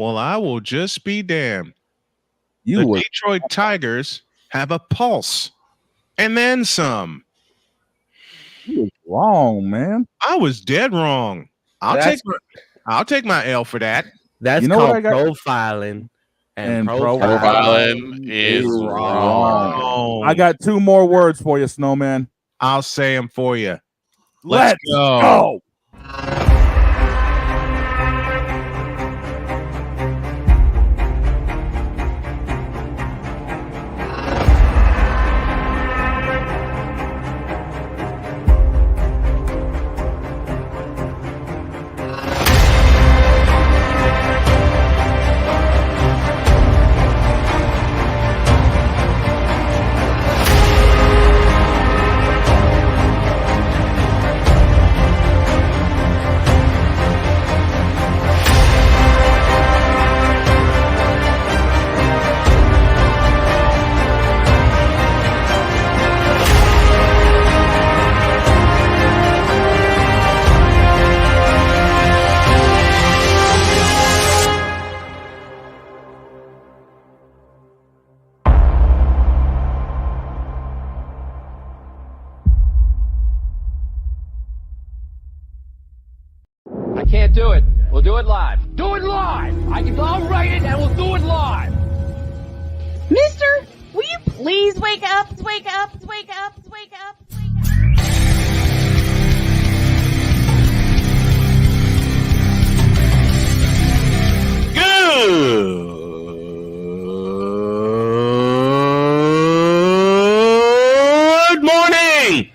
Well, I will just be damned. You The Detroit Tigers have a pulse, and then some. was wrong, man. I was dead wrong. I'll take my L for that. That's called profiling. And profiling is wrong. I got 2 more words for you, Snowman. I'll say them for you. Let's go. I can't do it. We'll do it live. Do it live! I'll write it and we'll do it live! Mister, will you please wake up, wake up, wake up, wake up, wake up? Good morning!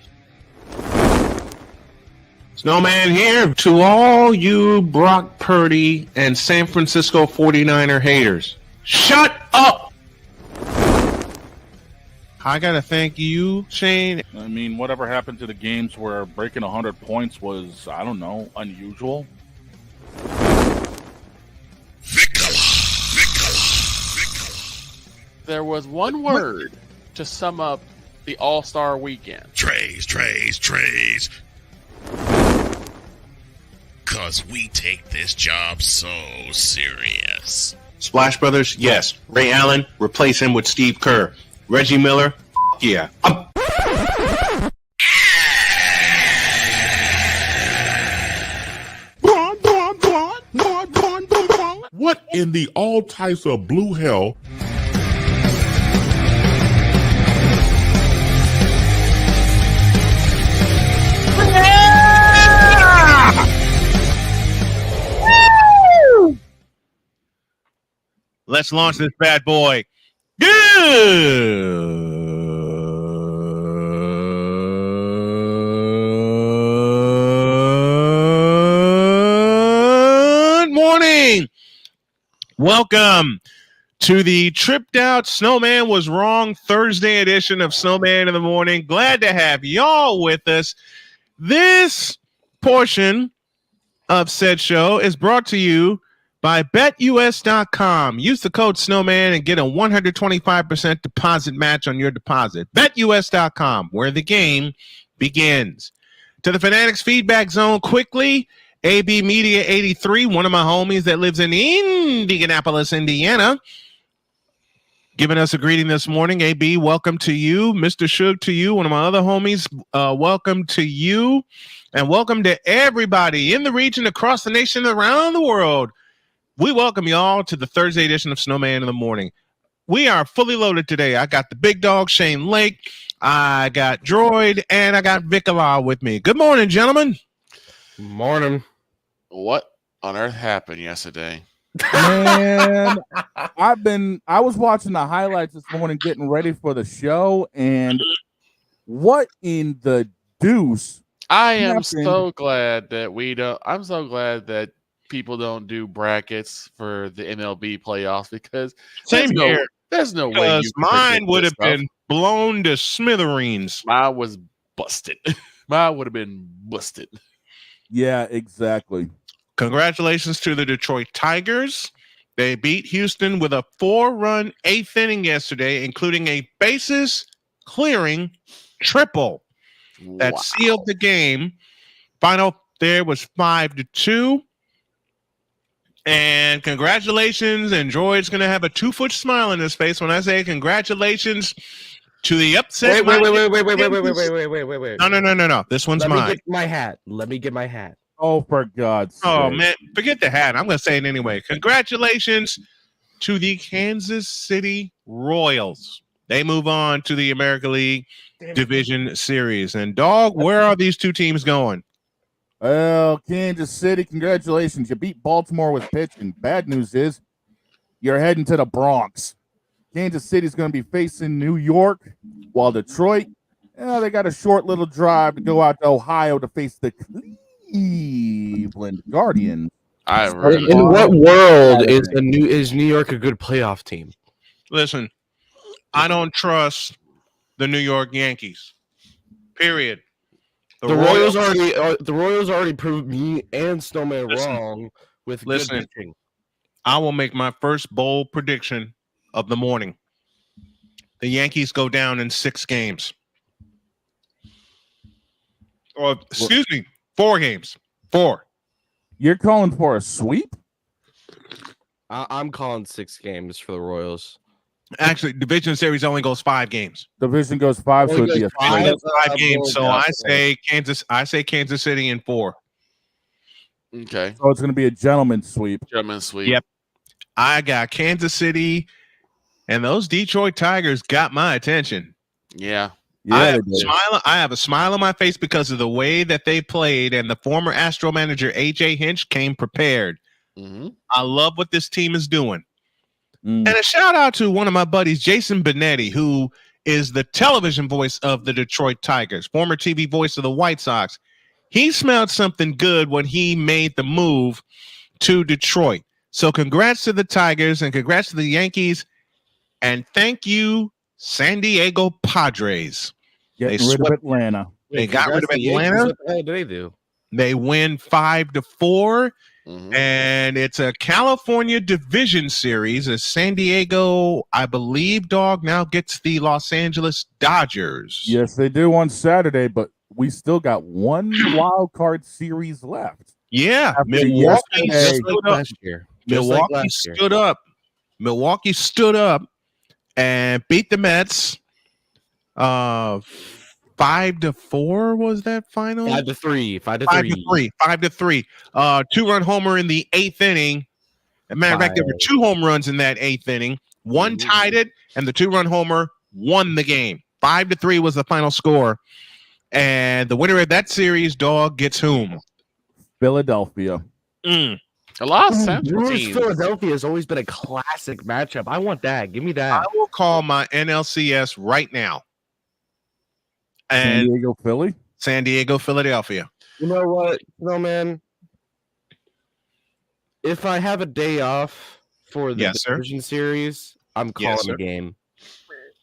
Snowman here to all you Brock Purdy and San Francisco 49er haters. Shut up! I gotta thank you, Shane. I mean, whatever happened to the games where breaking 100 points was, I don't know, unusual? There was one word to sum up the All-Star weekend. Trays. Cause we take this job so serious. Splash Brothers, yes. Ray Allen, replace him with Steve Kerr. Reggie Miller, yeah. What in the all types of blue hell? Let's launch this bad boy. Good morning. Welcome to the Tripped Out Snowman Was Wrong Thursday edition of Snowman in the Morning. Glad to have y'all with us. This portion of said show is brought to you by BetUS.com. Use the code Snowman and get a 125% deposit match on your deposit. BetUS.com, where the game begins. To the Fanatics feedback zone quickly. AB Media 83, one of my homies that lives in Indianapolis, Indiana, giving us a greeting this morning. AB, welcome to you. Mr. Suge to you, one of my other homies, welcome to you. And welcome to everybody in the region, across the nation, around the world. We welcome you all to the Thursday edition of Snowman in the Morning. We are fully loaded today. I got the big dog, Shane Lake. I got Droid, and I got Vicala with me. Good morning, gentlemen. Morning. What on earth happened yesterday? Man, I was watching the highlights this morning getting ready for the show, and what in the deuce? I am so glad that I'm so glad that people don't do brackets for the MLB playoffs, because Same here. There's no way mine would have been blown to smithereens. Mine was busted. Mine would have been busted. Yeah, exactly. Congratulations to the Detroit Tigers. They beat Houston with a 4-run 8th inning yesterday, including a bases clearing triple that sealed the game. Final there was 5-2. And congratulations, and Droid's going to have a 2-foot smile on his face when I say congratulations to the upset. Wait. No. This one's Let mine. me get my hat. Let me get my hat. Oh, for God's sake. Oh, man, forget the hat. I'm going to say it anyway. Congratulations to the Kansas City Royals. They move on to the American League Division Series. And, Dog, where are these two teams going? Well, Kansas City, congratulations. You beat Baltimore with pitching. Bad news is you're heading to the Bronx. Kansas City's going to be facing New York, while Detroit, they got a short little drive to go out to Ohio to face the Cleveland Guardians. In what world is New York a good playoff team? Listen, I don't trust the New York Yankees. Period. The Royals already proved me and Snowman wrong with good pitching. I will make my first bold prediction of the morning. The Yankees go down in 6 games. Or, excuse me, 4 games. 4. You're calling for a sweep? I'm calling 6 games for the Royals. Actually, division series only goes 5 games. Division goes 5, so it'd be a 5 games. So I say Kansas City in 4. Okay. So it's going to be a gentleman's sweep. Yep. I got Kansas City, and those Detroit Tigers got my attention. Yeah. I have a smile on my face because of the way that they played, and the former Astro manager AJ Hinch came prepared. Mm-hmm. I love what this team is doing. And a shout out to one of my buddies, Jason Benetti, who is the television voice of the Detroit Tigers, former TV voice of the White Sox. He smelled something good when he made the move to Detroit. So congrats to the Tigers and congrats to the Yankees. And thank you, San Diego Padres. Getting rid of Atlanta. They got rid of Atlanta. What the hell do they do? They win 5-4. And it's a California division series. As San Diego, I believe, Dog, now gets the Los Angeles Dodgers. Yes, they do on Saturday, but we still got one wild card series left. Yeah, Milwaukee stood up and beat the Mets. 5-4 was that final? 5-3. 5-3. 2-run homer in the 8th inning. As a matter of fact, there were 2 home runs in that 8th inning. One tied it, and the 2-run homer won the game. 5-3 was the final score. And the winner of that series, Dog, gets whom? Philadelphia. A lot of Central teams. Philadelphia has always been a classic matchup. I want that. Give me that. I will call my NLCS right now. And San Diego, Philadelphia. You know what? No, man. If I have a day off for the division series, I'm calling the game.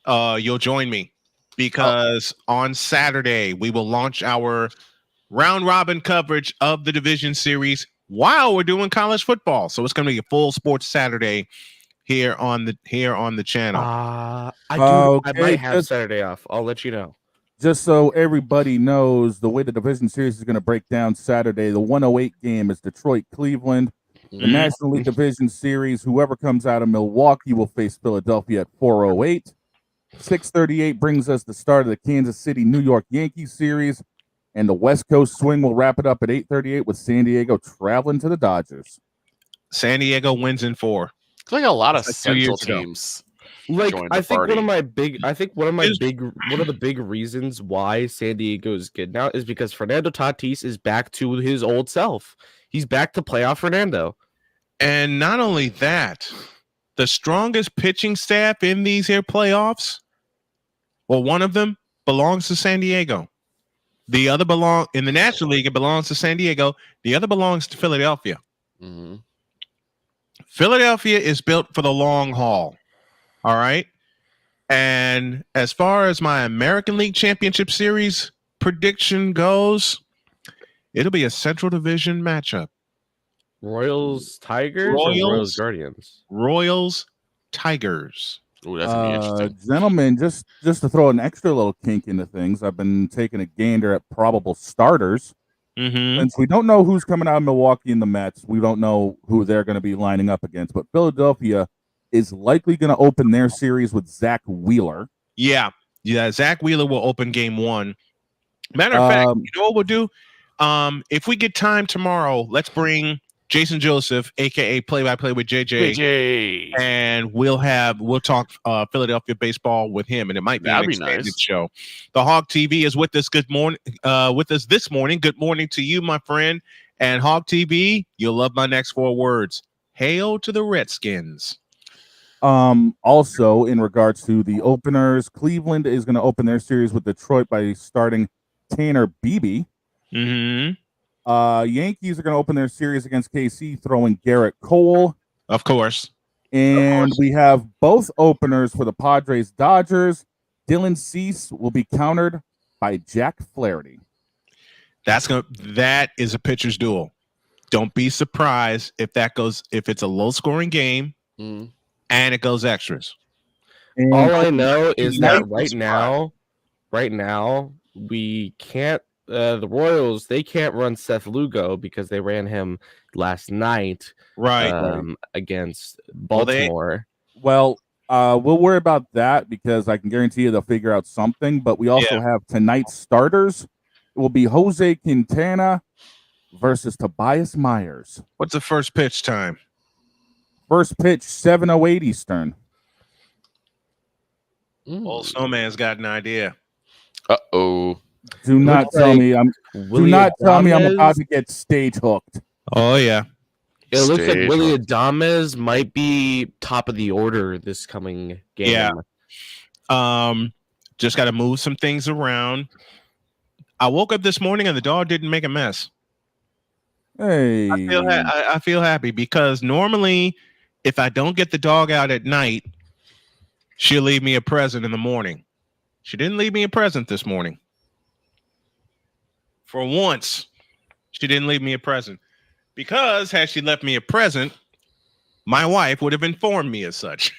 You'll join me because on Saturday we will launch our round robin coverage of the division series while we're doing college football. So it's going to be a full sports Saturday here on the channel. I might have Saturday off. I'll let you know. Just so everybody knows, the way the division series is going to break down Saturday, the 108 game is Detroit-Cleveland. The National League Division Series, whoever comes out of Milwaukee will face Philadelphia at 4:08. 6:38 brings us the start of the Kansas City-New York Yankees series, and the West Coast swing will wrap it up at 8:38 with San Diego traveling to the Dodgers. San Diego wins in 4. It's like a lot of Central teams. Like one of the big reasons why San Diego is good now is because Fernando Tatis is back to his old self. He's back to playoff Fernando. And not only that, the strongest pitching staff in these here playoffs, well, one of them belongs to San Diego. The other in the National League, it belongs to San Diego. The other belongs to Philadelphia. Mm-hmm. Philadelphia is built for the long haul. All right. And as far as my American League Championship Series prediction goes, it'll be a Central Division matchup. Royals, Tigers, or Royals, Guardians? Royals, Tigers. Ooh, that's gonna be interesting. Gentlemen, just to throw an extra little kink into things, I've been taking a gander at probable starters. Mm-hmm. Since we don't know who's coming out of Milwaukee in the Mets, we don't know who they're going to be lining up against. But Philadelphia is likely going to open their series with Zach Wheeler. Yeah. Zach Wheeler will open game 1. Matter of fact, you know what we'll do? If we get time tomorrow, let's bring Jason Joseph, aka Play-by-Play with JJ, and we'll talk Philadelphia baseball with him, and it might be an expanded show. The Hog TV is with us. Good morning, with us this morning. Good morning to you, my friend. And Hog TV, you'll love my next 4 words. Hail to the Redskins. Also, in regards to the openers, Cleveland is going to open their series with Detroit by starting Tanner Beebe. Mm-hmm. Yankees are going to open their series against KC, throwing Garrett Cole. Of course. And we have both openers for the Padres Dodgers. Dylan Cease will be countered by Jack Flaherty. That is a pitcher's duel. Don't be surprised if it's a low scoring game and it goes extras. And all I know is that right now we can't. The Royals, they can't run Seth Lugo because they ran him last night, against Baltimore. We'll worry about that because I can guarantee you they'll figure out something. But we also have tonight's starters. It will be Jose Quintana versus Tobias Myers. What's the first pitch time? First pitch, 7:08 Eastern. Old Snowman's got an idea. Uh-oh. Do not tell me I'm about to get stage hooked. Oh yeah. It looks like Willie Adames might be top of the order this coming game. Yeah. Just got to move some things around. I woke up this morning and the dog didn't make a mess. Hey. I feel happy because normally if I don't get the dog out at night, she'll leave me a present in the morning. She didn't leave me a present this morning. For once, she didn't leave me a present. Because had she left me a present, my wife would have informed me as such.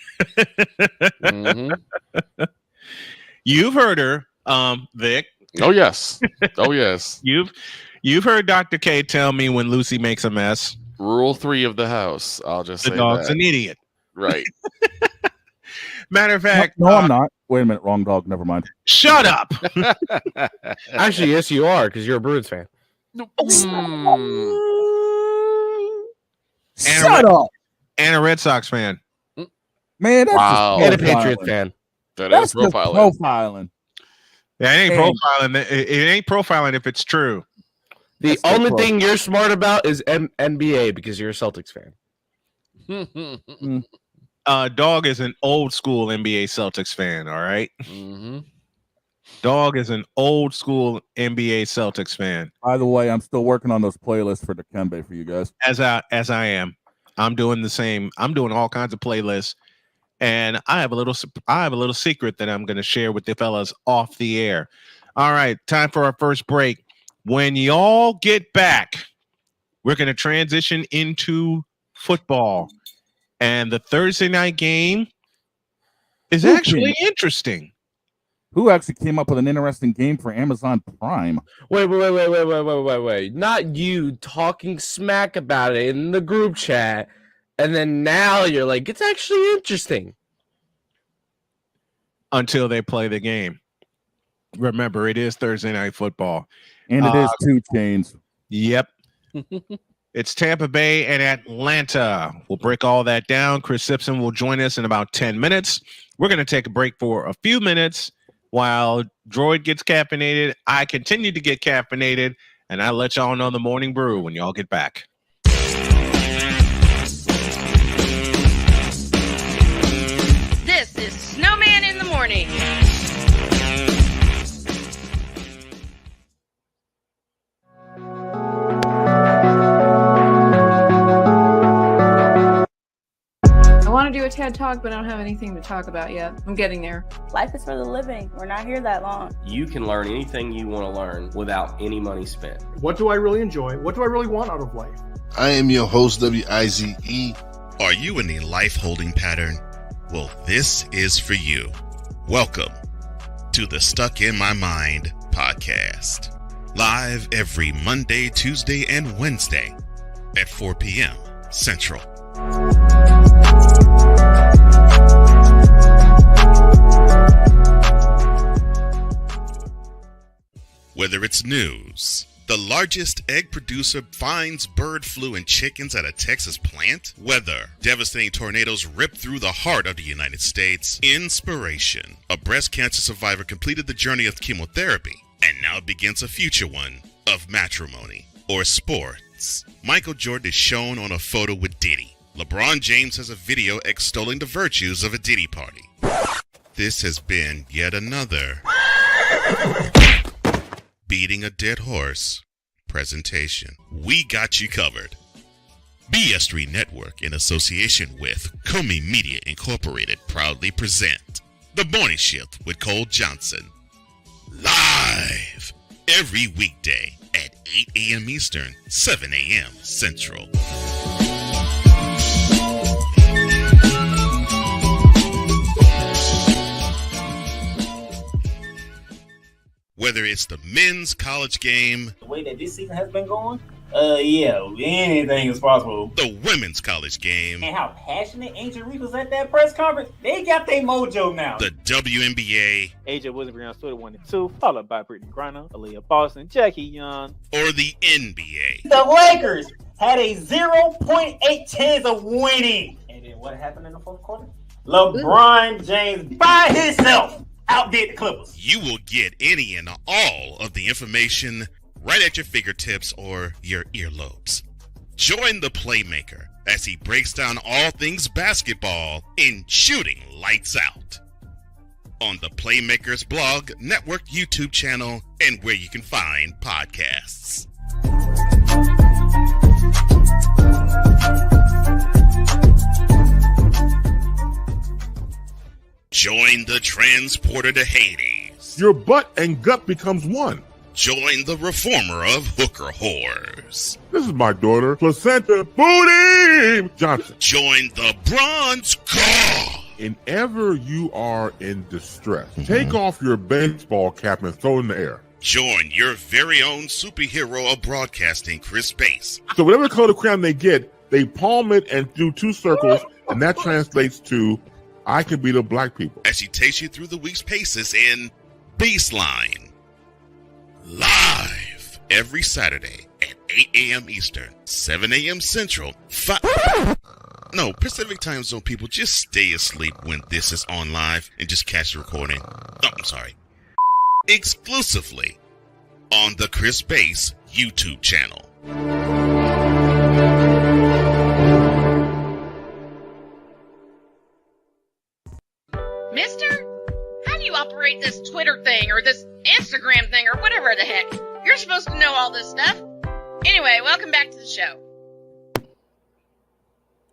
Mm-hmm. You've heard her, Vic. Oh yes. Oh yes. You've heard Dr. K tell me when Lucy makes a mess. Rule 3 of the house. I'll just say the dog's that. an idiot. Right. Matter of fact, no, I'm not. Wait a minute, wrong dog. Never mind. Shut up. Actually, yes, you are because you're a Bruins fan. Shut up. And a Red Sox fan. Man, that's wow. And a Patriot fan. That's profiling. Yeah, it ain't profiling. It ain't profiling if it's true. The only thing you're smart about is NBA because you're a Celtics fan. Dog is an old school NBA Celtics fan. All right. Mm-hmm. Dog is an old school NBA Celtics fan. By the way, I'm still working on those playlists for Dikembe for you guys. As I am, I'm doing the same. I'm doing all kinds of playlists, and I have a little secret that I'm going to share with the fellas off the air. All right, time for our first break. When y'all get back, we're going to transition into football, and the Thursday night game is actually interesting. Who actually came up with an interesting game for Amazon Prime? Wait. Not you talking smack about it in the group chat. And then now you're like, it's actually interesting. Until they play the game. Remember, it is Thursday night football. And it is 2 Chainz. Yep. It's Tampa Bay and Atlanta. We'll break all that down. Chris Simpson will join us in about 10 minutes. We're going to take a break for a few minutes. While Droid gets caffeinated, I continue to get caffeinated, and I'll let y'all know the morning brew when y'all get back. This is Snowman in the Morning. I want to do a TED Talk, but I don't have anything to talk about yet. I'm getting there. Life is for the living. We're not here that long. You can learn anything you want to learn without any money spent. What do I really enjoy? What do I really want out of life? I am your host, W-I-Z-E. Are you in a life holding pattern? Well, this is for you. Welcome to the Stuck in My Mind podcast. Live every Monday, Tuesday, and Wednesday at 4 p.m. Central. Whether it's news, the largest egg producer finds bird flu in chickens at a Texas plant, weather, devastating tornadoes rip through the heart of the United States, inspiration, a breast cancer survivor completed the journey of chemotherapy, and now begins a future one of matrimony or sports. Michael Jordan is shown on a photo with Diddy. LeBron James has a video extolling the virtues of a Diddy party. This has been yet another Beating a Dead Horse presentation. We got you covered. BS3 Network, in association with Comey Media Incorporated, proudly present The Morning Shift with Cole Johnson. Live every weekday at 8 a.m. Eastern, 7 a.m. Central. Whether it's the men's college game, the way that this season has been going, yeah, anything is possible. The women's college game, and how passionate Ancient Reef was at that press conference, they got their mojo now. The WNBA, AJ Williams stood 1-2, followed by Brittany Griner, Aaliyah Boston, Jackie Young, or the NBA. The Lakers had a 0.8 chance of winning. And then what happened in the fourth quarter? LeBron James by himself outdid the Clippers. You will get any and all of the information right at your fingertips or your earlobes. Join the Playmaker as he breaks down all things basketball in Shooting Lights Out on the Playmaker's blog, network, YouTube channel, and where you can find podcasts. Join the transporter to Hades. Your butt and gut becomes one. Join the reformer of hooker whores. This is my daughter, Placenta Booty Johnson. Join the bronze car. Whenever you are in distress, take off your baseball cap and throw it in the air. Join your very own superhero of broadcasting, Chris Bass. So whatever color crayon they get, they palm it and do 2 circles, and that translates to I can beat up black people. As he takes you through the week's paces in Baseline. Live every Saturday at 8 a.m. Eastern, 7 a.m. Central, Pacific Time Zone people, just stay asleep when this is on live and just catch the recording. Oh, I'm sorry. Exclusively on the Chris Bass YouTube channel. Mister, how do you operate this Twitter thing or this Instagram thing or whatever the heck? You're supposed to know all this stuff. Anyway, welcome back to the show.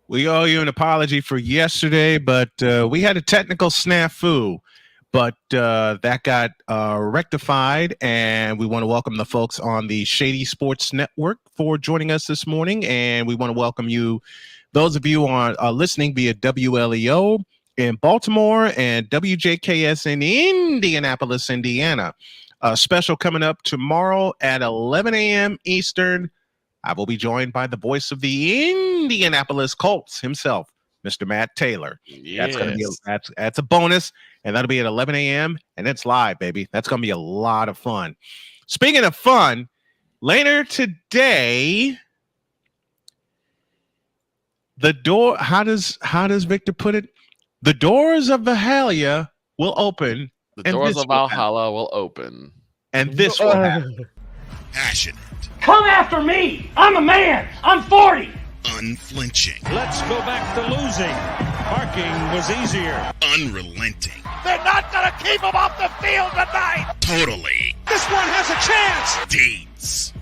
We owe you an apology for yesterday, but we had a technical snafu. But that got rectified, and we want to welcome the folks on the Shady Sports Network for joining us this morning. And we want to welcome you, those of you are listening via WLEO in Baltimore and WJKS in Indianapolis, Indiana. A special coming up tomorrow at 11 a.m. Eastern. I will be joined by the voice of the Indianapolis Colts himself, Mr. Matt Taylor. Yes. That's a bonus, and that'll be at 11 a.m. and it's live, baby. That's going to be a lot of fun. Speaking of fun, later today, the door. How does Victor put it? The doors of Valhalla will open. The doors of Valhalla will open. And this will happen. Passionate. Come after me! I'm a man! I'm 40! Unflinching. Let's go back to losing. Parking was easier. Unrelenting. They're not going to keep him off the field tonight! Totally. This one has a chance! Deeds.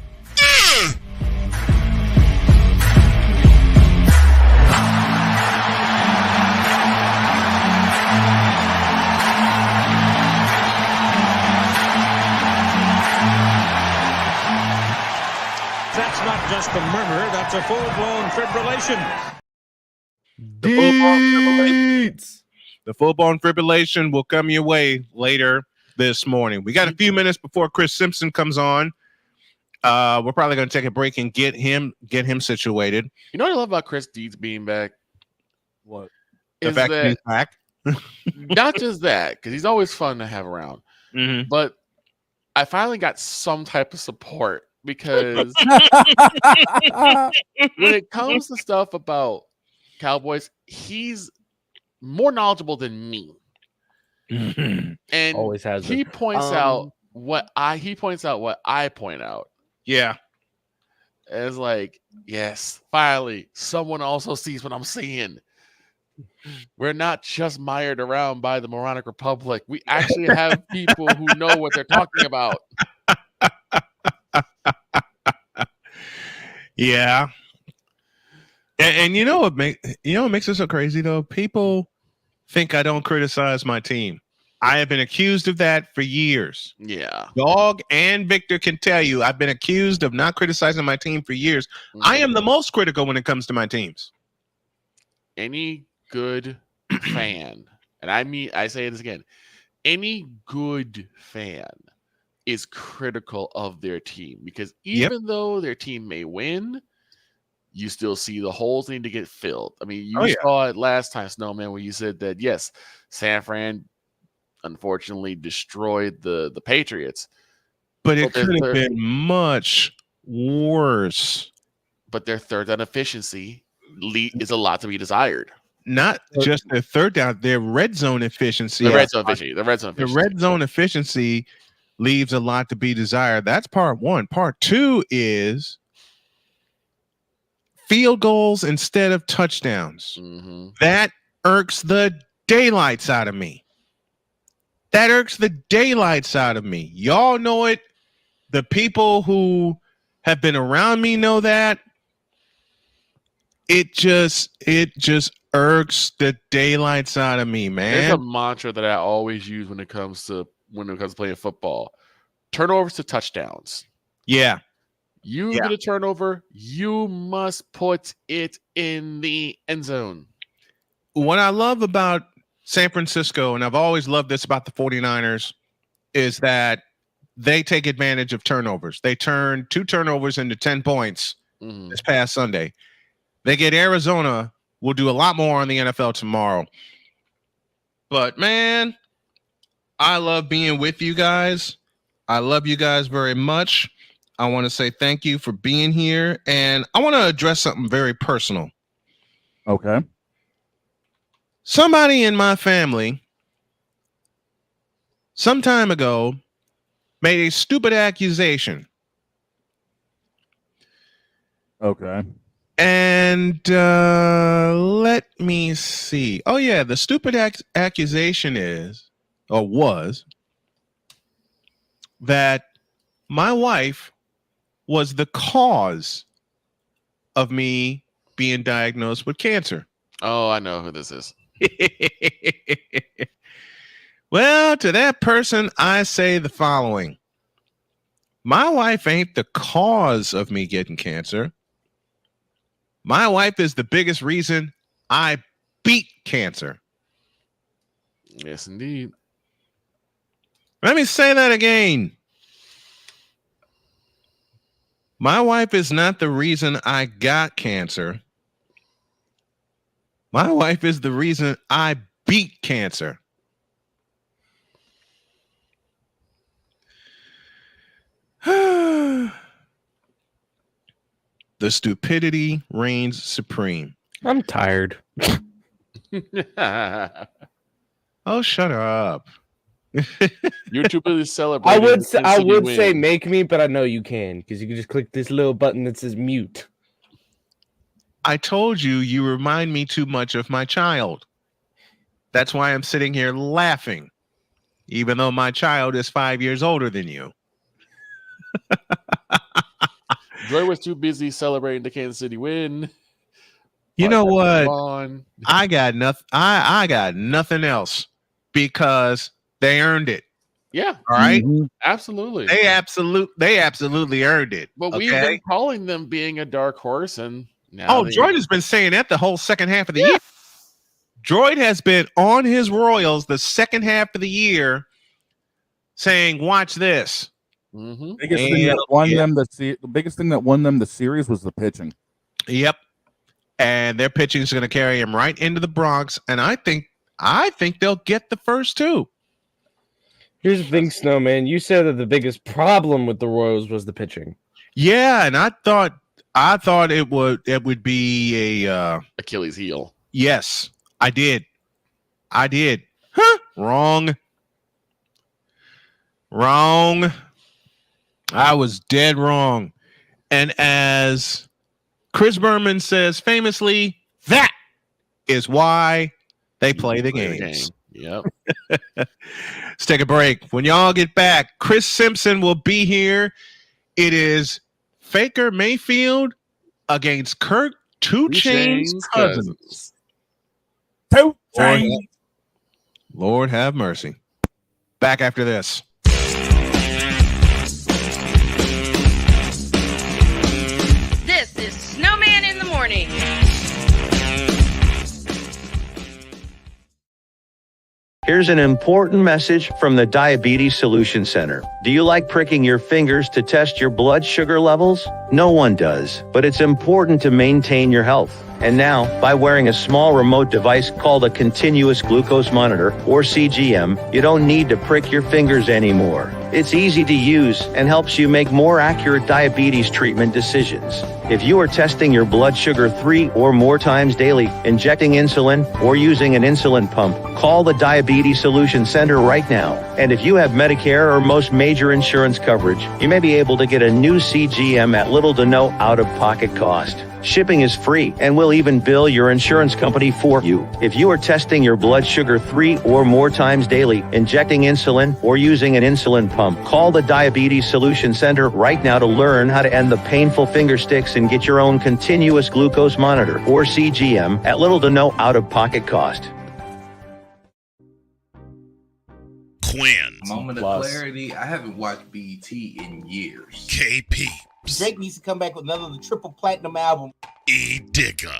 That's not just a murmur, that's a full-blown fibrillation. The full-blown fibrillation will come your way later this morning. We got a few minutes before Chris Simpson comes on. We're probably going to take a break and get him situated. You know what I love about Chris Deeds being back? What? The fact that he's back. Not just that, because he's always fun to have around. Mm-hmm. But I finally got some type of support because when it comes to stuff about Cowboys, he's more knowledgeable than me. And always has. He points out what I point out. Yeah. It's like, yes, finally, someone also sees what I'm seeing. We're not just mired around by the moronic republic. We actually have people who know what they're talking about. Yeah. And you know what makes it so crazy though? People think I don't criticize my team. I have been accused of that for years. Yeah. Dog and Victor can tell you I've been accused of not criticizing my team for years. Mm-hmm. I am the most critical when it comes to my teams. Any good fan, and I say this again, any good fan is critical of their team because even though their team may win, you still see the holes need to get filled. I mean, you saw it last time, Snowman, where you said that, yes, San Fran unfortunately destroyed the Patriots. But it could have been much worse. But their third down efficiency is a lot to be desired. Not just their third down, their red zone efficiency. The red zone efficiency leaves a lot to be desired. That's part one. Part two is field goals instead of touchdowns. Mm-hmm. That irks the daylights out of me. Y'all know it. The people who have been around me know that. It just irks the daylights out of me, man. There's a mantra that I always use when it comes to playing football. Turnovers to touchdowns. Yeah. You get a turnover, you must put it in the end zone. What I love about San Francisco, and I've always loved this about the 49ers, is that they take advantage of turnovers. They turned 2 turnovers into 10 points this past Sunday. They get Arizona. We'll do a lot more on the NFL tomorrow. But, man, I love being with you guys. I love you guys very much. I want to say thank you for being here. And I want to address something very personal. Okay. Somebody in my family some time ago made a stupid accusation. Okay. And let me see. Oh, yeah. The stupid accusation was that my wife was the cause of me being diagnosed with cancer. Oh, I know who this is. Well, to that person, I say the following. My wife ain't the cause of me getting cancer. My wife is the biggest reason I beat cancer. Yes, indeed. Let me say that again. My wife is not the reason I got cancer. My wife is the reason I beat cancer. The stupidity reigns supreme. I'm tired. Oh, shut up. You're too busy celebrating. I would say make me, but I know you can because you can just click this little button that says mute. I told you remind me too much of my child. That's why I'm sitting here laughing, even though my child is 5 years older than you. Joy was too busy celebrating the Kansas City win. You know what? I got nothing. I got nothing else because they earned it. Yeah. All right. Mm-hmm. Absolutely. They absolutely earned it. But we've been calling them being a dark horse, and now Droid has been saying that the whole second half of the year. Droid has been on his Royals the second half of the year saying, watch this. Mm-hmm. Biggest thing that won them the series was the pitching. Yep. And their pitching is going to carry them right into the Bronx, and I think they'll get the first two. Here's the thing, Snowman. You said that the biggest problem with the Royals was the pitching. Yeah, and I thought it would be a Achilles heel. Yes, I did. Huh? Wrong. I was dead wrong. And as Chris Berman says famously, that is why they play the games. Yep. Let's take a break. When y'all get back, Chris Simpson will be here. It is Faker Mayfield against Kirk Two Chainz Cousins. Two Chainz. Lord have mercy. Back after this. This is Snowman in the Morning. Here's an important message from the Diabetes Solution Center. Do you like pricking your fingers to test your blood sugar levels? No one does, but it's important to maintain your health. And now, by wearing a small remote device called a continuous glucose monitor, or CGM, you don't need to prick your fingers anymore. It's easy to use and helps you make more accurate diabetes treatment decisions. If you are testing your blood sugar 3 or more times daily, injecting insulin, or using an insulin pump, call the Diabetes Solution Center right now. And if you have Medicare or most major insurance coverage, you may be able to get a new CGM at little to no out-of-pocket cost. Shipping is free and will even bill your insurance company for you. If you are testing your blood sugar 3 or more times daily, injecting insulin, or using an insulin pump, call the Diabetes Solution Center right now to learn how to end the painful finger sticks and get your own continuous glucose monitor, or CGM, at little to no out-of-pocket cost. Quinn. Moment of clarity. I haven't watched BET in years. KP. Drake needs to come back with another triple platinum album. E Digger.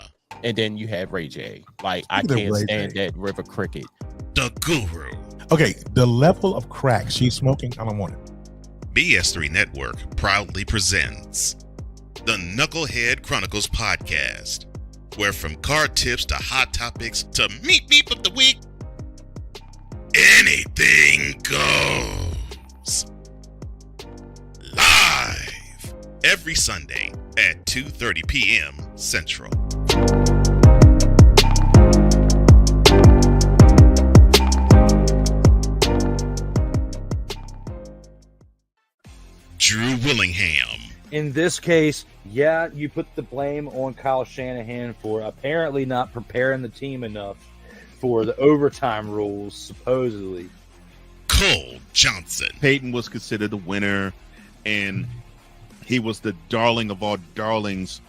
And then you have Ray J. Like, I can't stand that River Cricket. The Guru. Okay, the level of crack she's smoking, I don't want it. BS3 Network proudly presents the Knucklehead Chronicles podcast, where from card tips to hot topics to meep of the week, anything goes. Live every Sunday at 2:30 p.m. Central. Drew Willingham. In this case, yeah, you put the blame on Kyle Shanahan for apparently not preparing the team enough for the overtime rules, supposedly. Cole Johnson. Peyton was considered the winner, and he was the darling of all darlings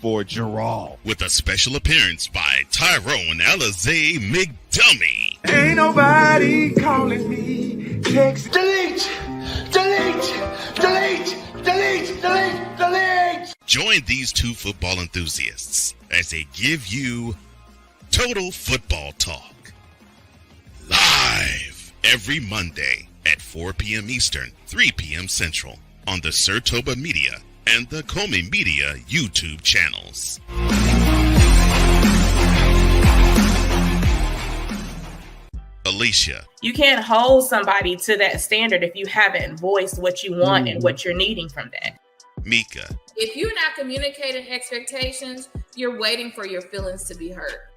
for Gerald. With a special appearance by Tyrone Alizé McDummy. Ain't nobody calling me. Text. Delete! Join these two football enthusiasts as they give you Total Football Talk. Live every Monday at 4 p.m. Eastern, 3 p.m. Central on the Sertoba Media and the Comey Media YouTube channels. Alicia. You can't hold somebody to that standard if you haven't voiced what you want and what you're needing from that. Mika. If you're not communicating expectations, you're waiting for your feelings to be hurt.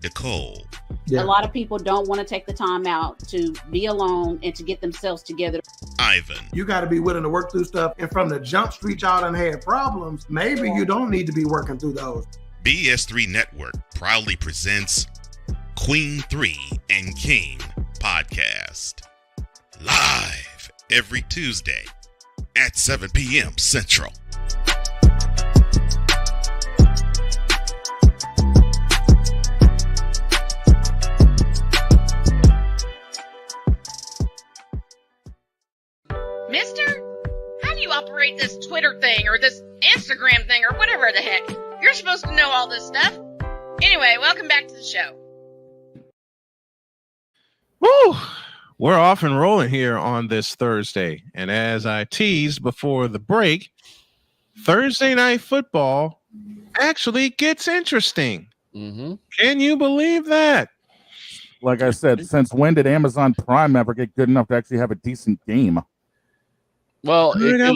Nicole. Yeah. A lot of people don't want to take the time out to be alone and to get themselves together. Ivan. You got to be willing to work through stuff. And from the jump street, y'all done had problems. Maybe you don't need to be working through those. BS3 Network proudly presents Queen 3 and King podcast. Live every Tuesday at 7 p.m. Central. Mister, how do you operate this Twitter thing or this Instagram thing or whatever the heck? You're supposed to know all this stuff. Anyway, welcome back to the show. Woo! We're off and rolling here on this Thursday. And as I teased before the break, Thursday night football actually gets interesting. Mm-hmm. Can you believe that? Like I said, since when did Amazon Prime ever get good enough to actually have a decent game? Well, it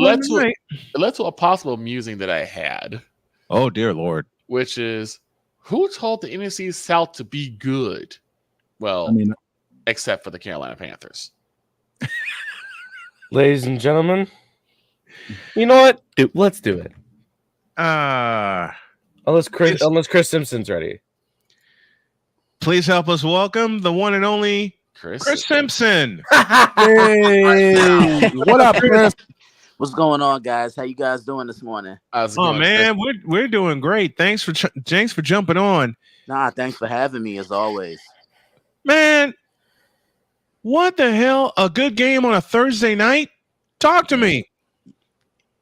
led to a possible musing that I had. Oh, dear Lord. Which is, who told the NFC South to be good? Well, except for the Carolina Panthers. Ladies and gentlemen, you know what? Let's do it. Unless Chris Simpson's ready. Please help us welcome the one and only Chris Simpson. Hey, what up, Chris? What's going on, guys? How you guys doing this morning? Oh man, we're doing great. Thanks for jumping on. Nah, thanks for having me as always. Man, what the hell? A good game on a Thursday night? Talk to me.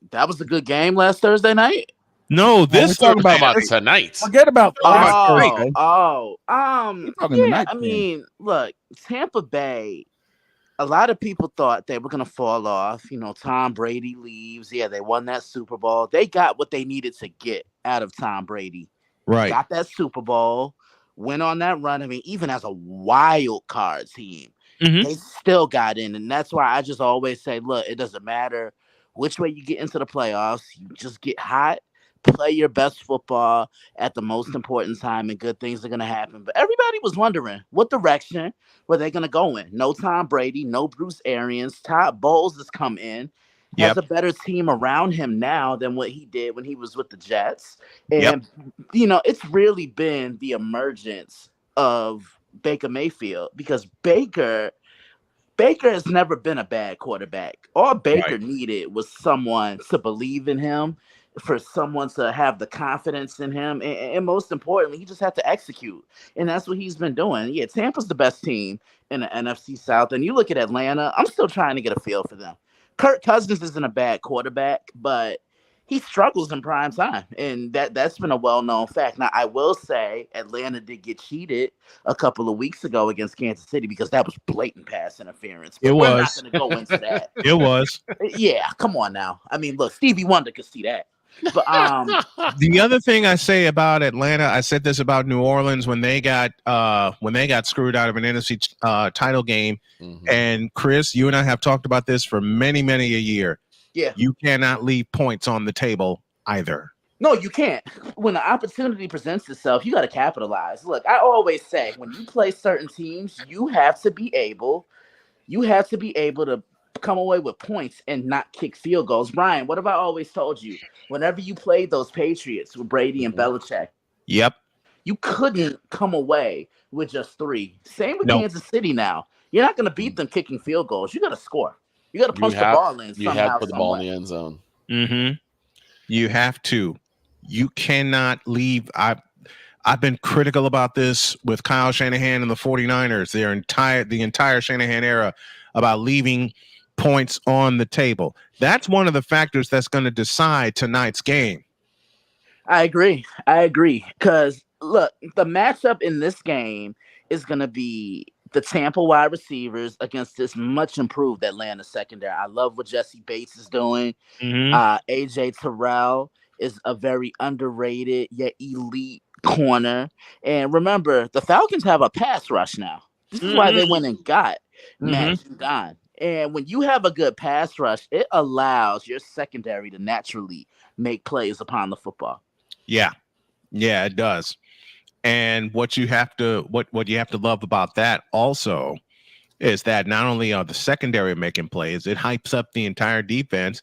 That was a good game last Thursday night? No, this we're talking about tonight. Forget about tonight. tonight, I mean, look, Tampa Bay, a lot of people thought they were going to fall off. You know, Tom Brady leaves. Yeah, they won that Super Bowl. They got what they needed to get out of Tom Brady. Right. Got that Super Bowl, went on that run. I mean, even as a wild card team, they still got in. And that's why I just always say, look, it doesn't matter which way you get into the playoffs. You just get hot, play your best football at the most important time, and good things are going to happen. But everybody was wondering, what direction were they going to go in? No Tom Brady, no Bruce Arians. Todd Bowles has come in. Has a better team around him now than what he did when he was with the Jets. And, you know, it's really been the emergence of Baker Mayfield, because Baker has never been a bad quarterback. All Baker needed was someone to believe in him, for someone to have the confidence in him. And most importantly, he just had to execute. And that's what he's been doing. Yeah, Tampa's the best team in the NFC South. And you look at Atlanta, I'm still trying to get a feel for them. Kirk Cousins isn't a bad quarterback, but he struggles in prime time. And that's been a well-known fact. Now, I will say Atlanta did get cheated a couple of weeks ago against Kansas City, because that was blatant pass interference. But we're not going to go into that. It was. Yeah, come on now. I mean, look, Stevie Wonder could see that. But the other thing I say about Atlanta, I said this about New Orleans when they got screwed out of an NFC title game. And Chris, you and I have talked about this for many a year. Yeah, you cannot leave points on the table either. No, you can't. When the opportunity presents itself, you got to capitalize. Look, I always say, when you play certain teams, you have to be able to come away with points and not kick field goals. Brian, what have I always told you? Whenever you played those Patriots with Brady and Belichick, you couldn't come away with just 3. Same with Kansas City now. You're not going to beat them kicking field goals. You got to score. You got to punch the ball in somehow. You have to put the ball in the end zone. You have to. You cannot leave. I've been critical about this with Kyle Shanahan and the 49ers, the entire Shanahan era, about leaving points on the table. That's one of the factors that's going to decide tonight's game. I agree. Because, look, the matchup in this game is going to be the Tampa wide receivers against this much improved Atlanta secondary. I love what Jesse Bates is doing. AJ Terrell is a very underrated yet elite corner. And remember, the Falcons have a pass rush now. This is why they went and got Matt Judon. And when you have a good pass rush, it allows your secondary to naturally make plays upon the football. Yeah, it does. And what you have to love about that also is that not only are the secondary making plays, it hypes up the entire defense,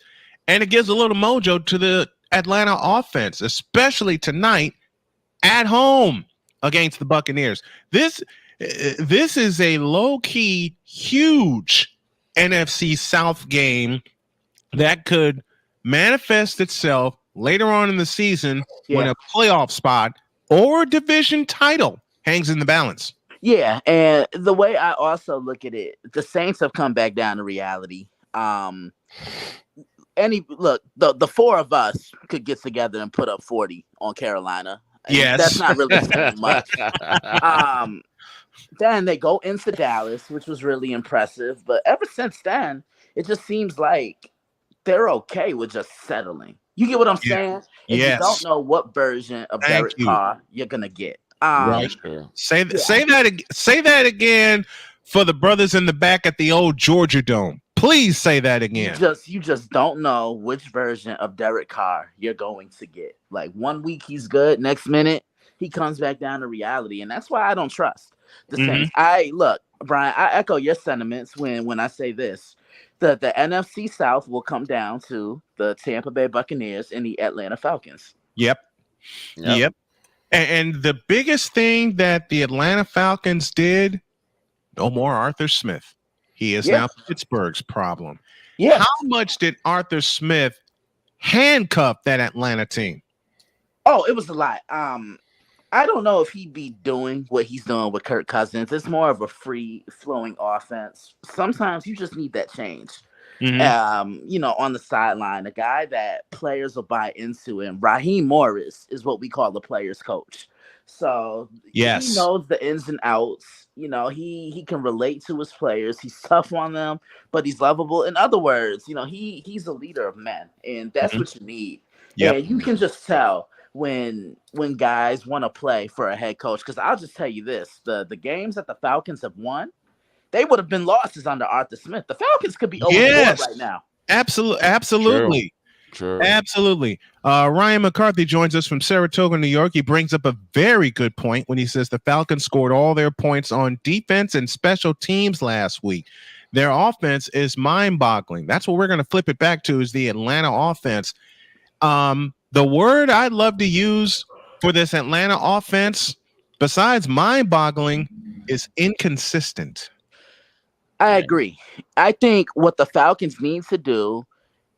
and it gives a little mojo to the Atlanta offense, especially tonight at home against the Buccaneers. This is a low-key, huge NFC South game that could manifest itself later on in the season when a playoff spot or a division title hangs in the balance. Yeah, and the way I also look at it, the Saints have come back down to reality. The 4 of us could get together and put up 40 on Carolina. Yes, that's not really saying much. Then they go into Dallas, which was really impressive. But ever since then, it just seems like they're okay with just settling. You get what I'm saying? And you don't know what version of Derek Carr you're gonna get. Right. Say that again for the brothers in the back at the old Georgia Dome. Please say that again. You just don't know which version of Derek Carr you're going to get. Like 1 week he's good, next minute he comes back down to reality, and that's why I don't trust the Saints. Look, Brian, I echo your sentiments when I say this. The NFC South will come down to the Tampa Bay Buccaneers and the Atlanta Falcons. Yep. And the biggest thing that the Atlanta Falcons did, no more Arthur Smith. He is now Pittsburgh's problem. Yeah. How much did Arthur Smith handcuff that Atlanta team? Oh, it was a lot. I don't know if he'd be doing what he's doing with Kirk Cousins. It's more of a free-flowing offense. Sometimes you just need that change. On the sideline, a guy that players will buy into, and Raheem Morris is what we call the player's coach. So he knows the ins and outs. He can relate to his players. He's tough on them, but he's lovable. In other words, he's a leader of men, and that's what you need. And you can just tell when guys want to play for a head coach. Because I'll just tell you this: the games that the Falcons have won, they would have been losses under Arthur Smith. The Falcons could be overboard right now. Absolutely. True. Absolutely. Ryan McCarthy joins us from Saratoga, New York. He brings up a very good point when he says the Falcons scored all their points on defense and special teams last week. Their offense is mind-boggling. That's what we're going to flip it back to, is the Atlanta offense. The word I'd love to use for this Atlanta offense, besides mind-boggling, is inconsistent. I agree. I think what the Falcons need to do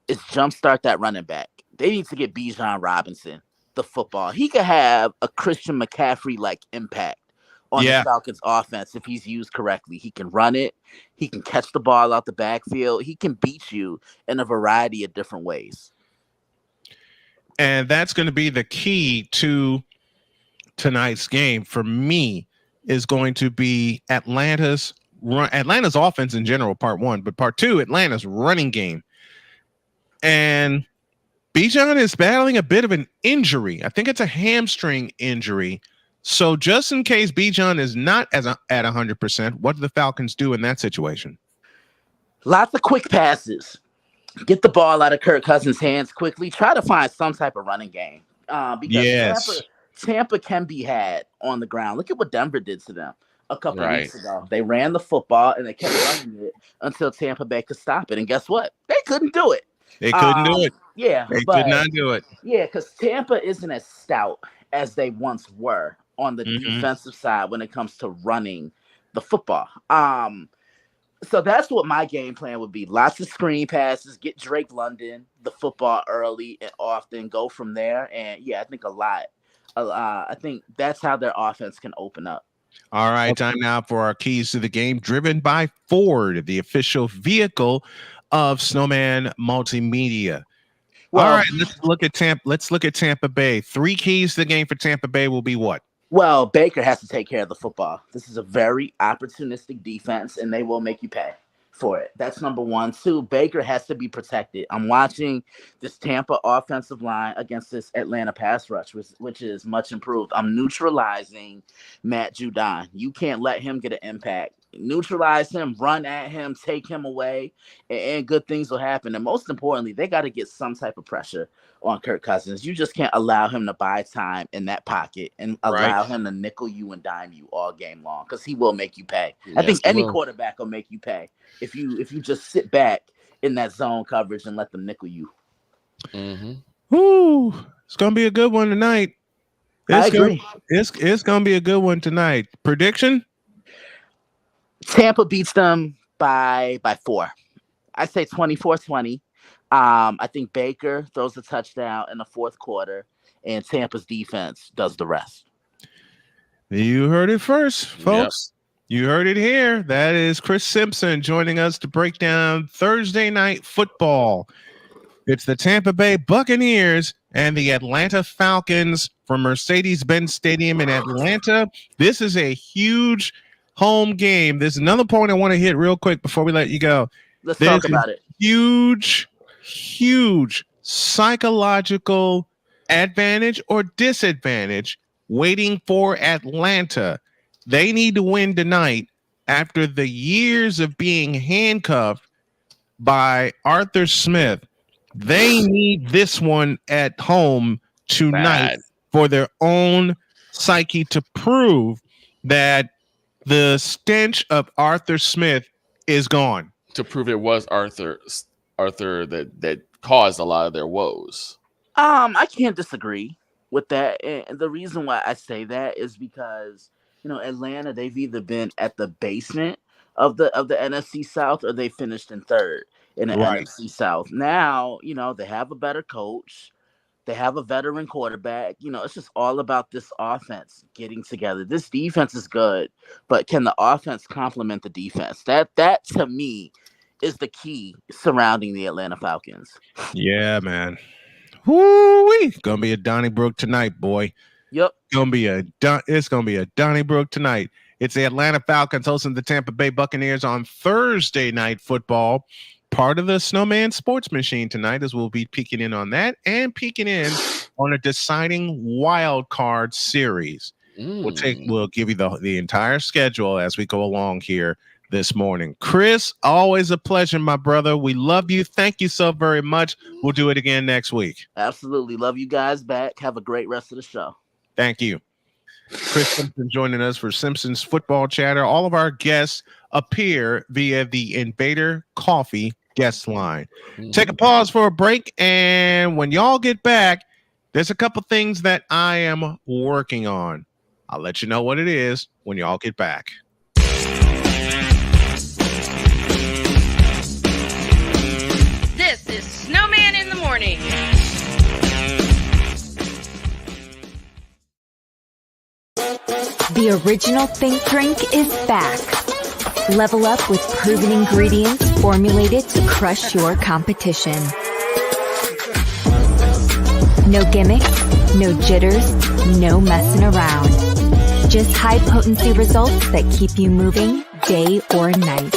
is jumpstart that running back. They need to get Bijan Robinson the football. He could have a Christian McCaffrey-like impact on the Falcons offense if he's used correctly. He can run it. He can catch the ball out the backfield. He can beat you in a variety of different ways. And that's going to be the key to tonight's game for me, is going to be Atlanta's offense in general, part one, but part two, Atlanta's running game. And Bijan is battling a bit of an injury. I think it's a hamstring injury. So just in case Bijan is not at 100%, what do the Falcons do in that situation? Lots of quick passes. Get the ball out of Kirk Cousins' hands quickly. Try to find some type of running game. Because Tampa can be had on the ground. Look at what Denver did to them a couple of weeks ago. They ran the football and they kept running it until Tampa Bay could stop it. And guess what? They couldn't do it. They couldn't do it. Yeah. They could not do it. Yeah, because Tampa isn't as stout as they once were on the defensive side when it comes to running the football. So that's what my game plan would be. Lots of screen passes, get Drake London the football early and often, go from there. And I think a lot. I think that's how their offense can open up. All right, time now for our keys to the game, driven by Ford, the official vehicle of Snowman Multimedia. Well, all right, let's look at Tampa Bay. 3 keys to the game for Tampa Bay will be what? Well, Baker has to take care of the football. This is a very opportunistic defense, and they will make you pay for it. That's number 1. 2, Baker has to be protected. I'm watching this Tampa offensive line against this Atlanta pass rush, which is much improved. I'm neutralizing Matt Judon. You can't let him get an impact. Neutralize him, run at him, take him away, and good things will happen. And most importantly, they got to get some type of pressure on Kirk Cousins. You just can't allow him to buy time in that pocket and allow him to nickel you and dime you all game long, because he will make you pay. I think any quarterback will make you pay if you just sit back in that zone coverage and let them nickel you. Ooh, it's gonna be a good one tonight. I agree. It's gonna be a good one tonight. Prediction? Tampa beats them by 4. I say 24-20. I think Baker throws a touchdown in the fourth quarter, and Tampa's defense does the rest. You heard it first, folks. Yep. You heard it here. That is Chris Simpson joining us to break down Thursday night football. It's the Tampa Bay Buccaneers and the Atlanta Falcons from Mercedes-Benz Stadium in Atlanta. This is a huge home game. There's another point I want to hit real quick before we let you go. Let's talk about it. Huge psychological advantage or disadvantage waiting for Atlanta. They need to win tonight after the years of being handcuffed by Arthur Smith. They need this one at home tonight for their own psyche to prove that the stench of Arthur Smith is gone. To prove it was Arthur that caused a lot of their woes. I can't disagree with that. And the reason why I say that is because, Atlanta, they've either been at the basement of the NFC South or they finished in third in the NFC South. Now, they have a better coach. They have a veteran quarterback. It's just all about this offense getting together. This defense is good, but can the offense complement the defense? That to me is the key surrounding the Atlanta Falcons. Yeah, man. Woo-wee. Gonna be a Donnybrook tonight, boy. Yep. It's gonna be a Donnybrook tonight. It's the Atlanta Falcons hosting the Tampa Bay Buccaneers on Thursday Night Football. Part of the Snowman Sports Machine tonight, as we'll be peeking in on that and peeking in on a deciding wild card series. We'll give you the entire schedule as we go along here this morning. Chris, always a pleasure, my brother. We love you. Thank you so very much. We'll do it again next week. Absolutely. Love you guys back. Have a great rest of the show. Thank you. Chris Simpson joining us for Simpsons Football Chatter. All of our guests appear via the Invader Coffee guest line. Take a pause for a break, and when y'all get back, there's a couple things that I am working on. I'll let you know what it is when y'all get back. This is Snowman in the Morning. The original Think Drink is back. Level up with proven ingredients formulated to crush your competition. No gimmicks, no jitters, no messing around. Just high potency results that keep you moving day or night.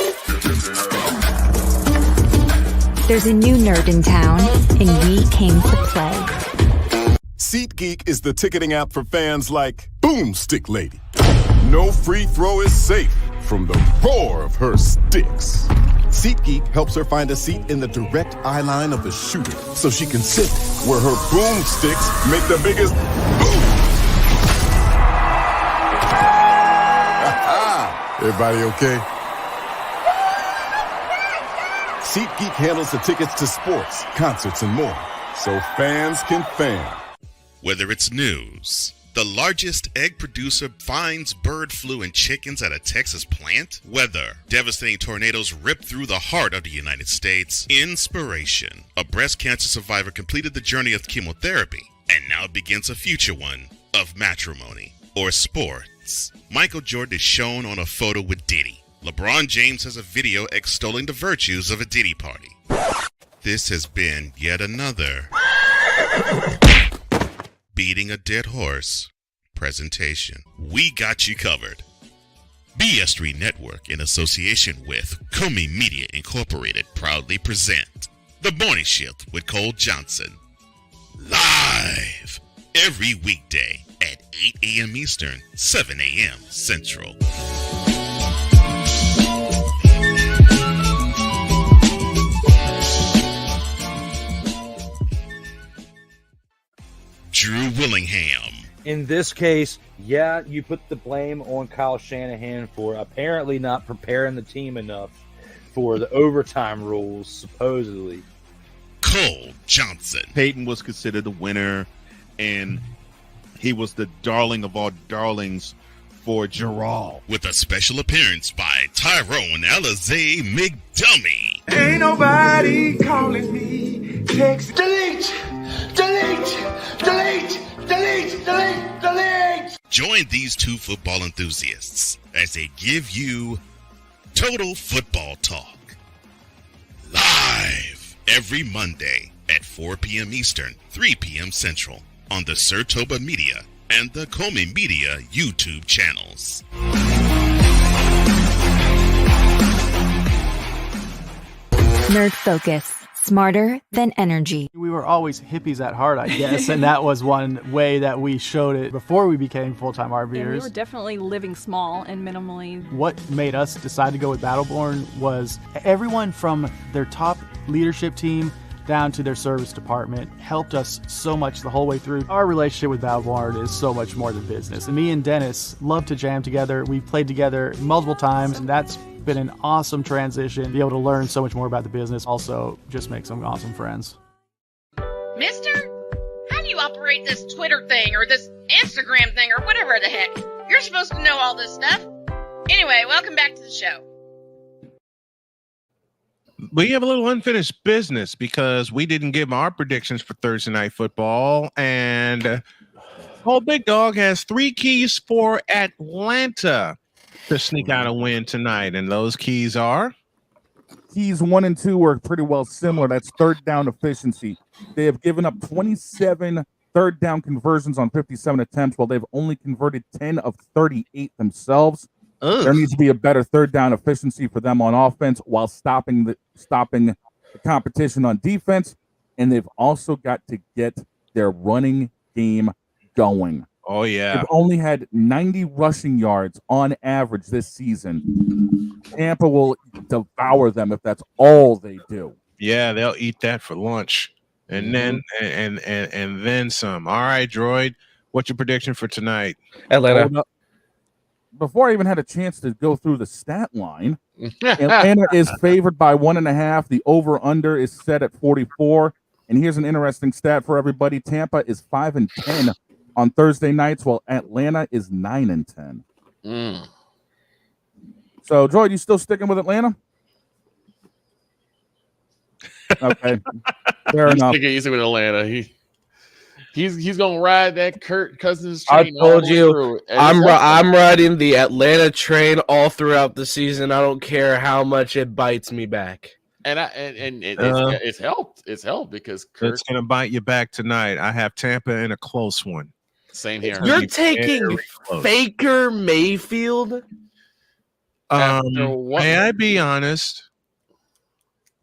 There's a new nerd in town, and we came to play. SeatGeek is the ticketing app for fans like Boomstick Lady. No free throw is safe from the roar of her sticks. SeatGeek helps her find a seat in the direct eye line of the shooter so she can sit where her boomsticks make the biggest boom. Everybody okay? SeatGeek handles the tickets to sports, concerts, and more, so fans can fan. Whether it's news, the largest egg producer finds bird flu in chickens at a Texas plant, weather, devastating tornadoes rip through the heart of the United States, inspiration, a breast cancer survivor completed the journey of chemotherapy, and now begins a future one of matrimony or sports. Michael Jordan is shown on a photo with Diddy. LeBron James has a video extolling the virtues of a Diddy party. This has been yet another beating a dead horse presentation. We got you covered. BS3 Network, in association with Comey Media Incorporated, proudly present The Morning Shift with Cole Johnson. Live every weekday at 8 a.m. Eastern, 7 a.m. Central. Drew Willingham. In this case, yeah, you put the blame on Kyle Shanahan for apparently not preparing the team enough for the overtime rules, supposedly. Cole Johnson. Peyton was considered the winner, and he was the darling of all darlings for Gerald. With a special appearance by Tyrone Alizé McDummy. Ain't nobody calling me. Text. Delete. Join these two football enthusiasts as they give you Total Football Talk. Live every Monday at 4 p.m. Eastern, 3 p.m. Central on the Sertoba Media and the Comey Media YouTube channels. Nerd Focus. Smarter than energy. We were always hippies at heart, I guess, and that was one way that we showed it before we became full-time RVers. Yeah, we were definitely living small and minimally. What made us decide to go with Battleborn was everyone from their top leadership team down to their service department helped us so much the whole way through. Our relationship with Battleborn is so much more than business. And me and Dennis love to jam together. We've played together multiple times, and that's been an awesome transition. Be able to learn so much more about the business. Also, just make some awesome friends. Mister, how do you operate this Twitter thing or this Instagram thing or whatever the heck? You're supposed to know all this stuff. Anyway, welcome back to the show. We have a little unfinished business because we didn't give our predictions for Thursday Night Football, and old Big Dog has 3 keys for Atlanta to sneak out a win tonight, and those keys are? Keys 1 and 2 are pretty well similar. That's third down efficiency. They have given up 27 third down conversions on 57 attempts, while they've only converted 10 of 38 themselves. There needs to be a better third down efficiency for them on offense while stopping the competition on defense, and they've also got to get their running game going. Oh, yeah. They've only had 90 rushing yards on average this season. Tampa will devour them if that's all they do. Yeah, they'll eat that for lunch. And then and then some. All right, Droid, what's your prediction for tonight? Atlanta. Before I even had a chance to go through the stat line, Atlanta is favored by 1.5. The over-under is set at 44. And here's an interesting stat for everybody. Tampa is 5-10 on Thursday nights, while Atlanta is 9-10. So, Droid, you still sticking with Atlanta? Okay, fair enough. He's with Atlanta. He's gonna ride that Kirk Cousins I train. told you, I'm I'm riding the Atlanta train all throughout the season. I don't care how much it bites me back. And it's helped. It's helped because Kirk, it's gonna bite you back tonight. I have Tampa in a close one. Same here. You're taking Faker Mayfield. May I be honest?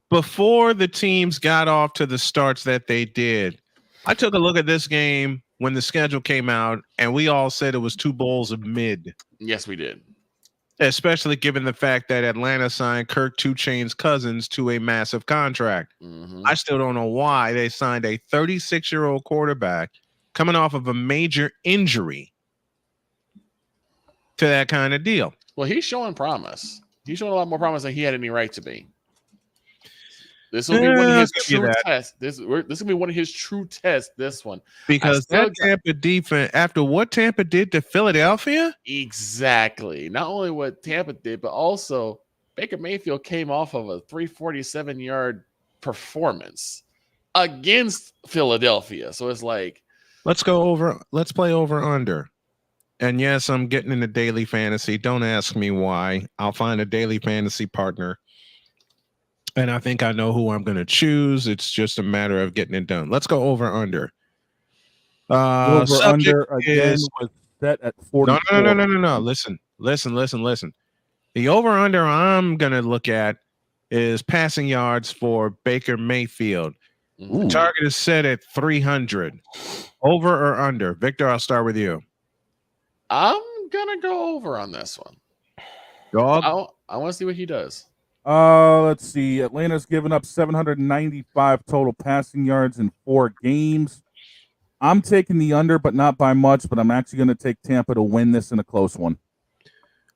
Before the teams got off to the starts that they did, I took a look at this game when the schedule came out, and we all said it was 2 bowls of mid. Yes, we did. Especially given the fact that Atlanta signed Kirk 2 Chainz Cousins to a massive contract. I still don't know why they signed a 36-year-old quarterback coming off of a major injury to that kind of deal. Well, he's showing promise. He's showing a lot more promise than he had any right to be. This will be one of his true tests. This will be one of his true tests. This one, because that Tampa defense, after what Tampa did to Philadelphia, exactly. Not only what Tampa did, but also Baker Mayfield came off of a 347-yard performance against Philadelphia. So it's like, let's go over. Let's play over under. And yes, I'm getting into daily fantasy. Don't ask me why. I'll find a daily fantasy partner. And I think I know who I'm going to choose. It's just a matter of getting it done. Let's go over under. Over under again was set at 44. No. Listen. The over under I'm going to look at is passing yards for Baker Mayfield. The target is set at 300. Over or under? Victor, I'll start with you. I'm going to go over on this one. Dog? I want to see what he does. Let's see. Atlanta's given up 795 total passing yards in 4 games. I'm taking the under, but not by much, but I'm actually going to take Tampa to win this in a close one.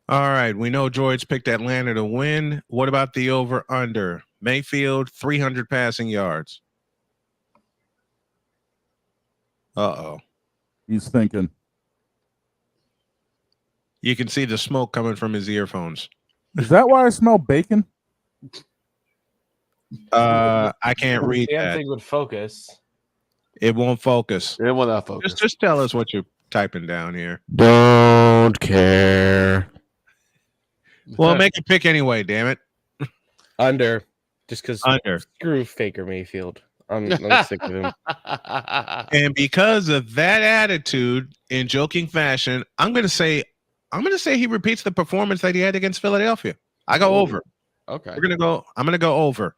All right. We know George picked Atlanta to win. What about the over-under? Mayfield, 300 passing yards. Uh-oh. He's thinking. You can see the smoke coming from his earphones. Is that why I smell bacon? I can't read that. Thing would focus. It won't focus. It will not focus. Just tell us what you're typing down here. Don't care. Well, make a pick anyway, damn it. Under. Just because under. Screw Faker Mayfield. I'm sick of him. And because of that attitude, in joking fashion, I'm gonna say he repeats the performance that he had against Philadelphia. I go over. Okay. I'm gonna go over.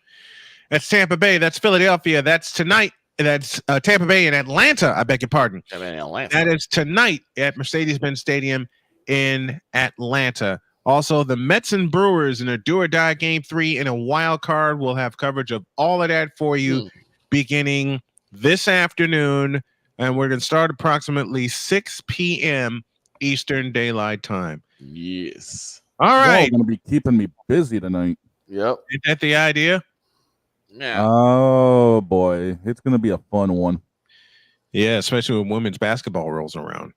That's Tampa Bay. That's Philadelphia. That's tonight. That's Tampa Bay and Atlanta. I beg your pardon. That is tonight at Mercedes-Benz Stadium in Atlanta. Also, the Mets and Brewers in a do-or-die Game 3 in a wild card. We'll have coverage of all of that for you beginning this afternoon. And we're going to start approximately 6 p.m. Eastern Daylight Time. Yes. All right. Y'all going to be keeping me busy tonight. Yep. Is that the idea? Yeah. Oh, boy. It's going to be a fun one. Yeah, especially when women's basketball rolls around.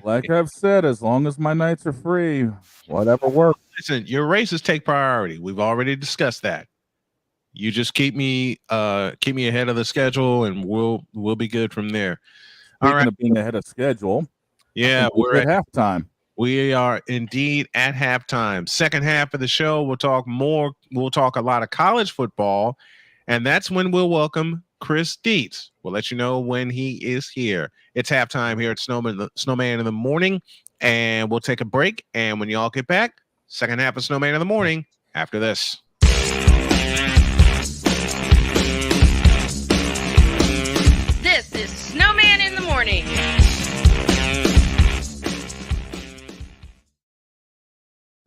Like I've said, as long as my nights are free, whatever works. Listen, your races take priority. We've already discussed that. You just keep me ahead of the schedule, and we'll be good from there. Speaking of being ahead of schedule, yeah, we're at halftime. We are indeed at halftime. Second half of the show, we'll talk more. We'll talk a lot of college football, and that's when we'll welcome Chris Dietz. We'll let you know when he is here. It's halftime here at Snowman in the Morning, and we'll take a break. And when y'all get back, second half of Snowman in the Morning after this. This is Snowman in the Morning.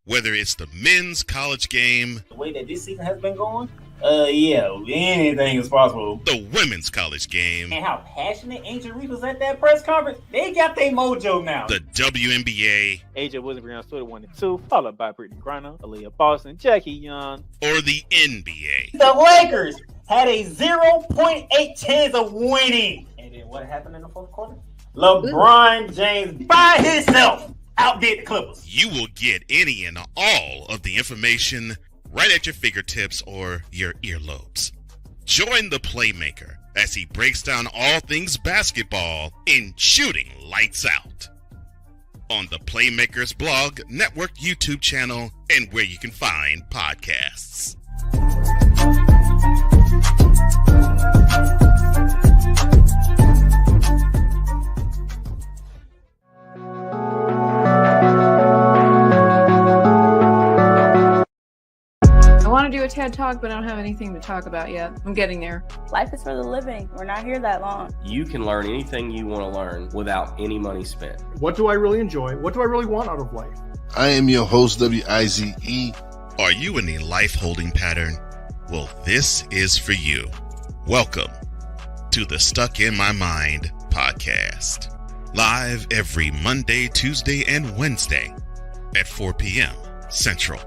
Whether it's the men's college game, the way that this season has been going, yeah, anything is possible. The women's college game, and how passionate Angel Reese was at that press conference, they got their mojo now. The WNBA, AJ Williams stood 1-2, followed by Brittany Griner, Aaliyah Boston, Jackie Young, or the NBA. The Lakers had a 0.8 chance of winning. And then what happened in the fourth quarter? LeBron James by himself outdid the Clippers. You will get any and all of the information right at your fingertips or your earlobes. Join the Playmaker as he breaks down all things basketball in Shooting Lights Out on the Playmakers blog, network, YouTube channel, and where you can find podcasts. I want to do a TED Talk, but I don't have anything to talk about yet. I'm getting there. Life is for the living. We're not here that long. You can learn anything you want to learn without any money spent. What do I really enjoy? What do I really want out of life? I am your host, WIZE. Are you in a life holding pattern? Well, this is for you. Welcome to the Stuck in My Mind podcast. Live every Monday, Tuesday, and Wednesday at 4 p.m. Central.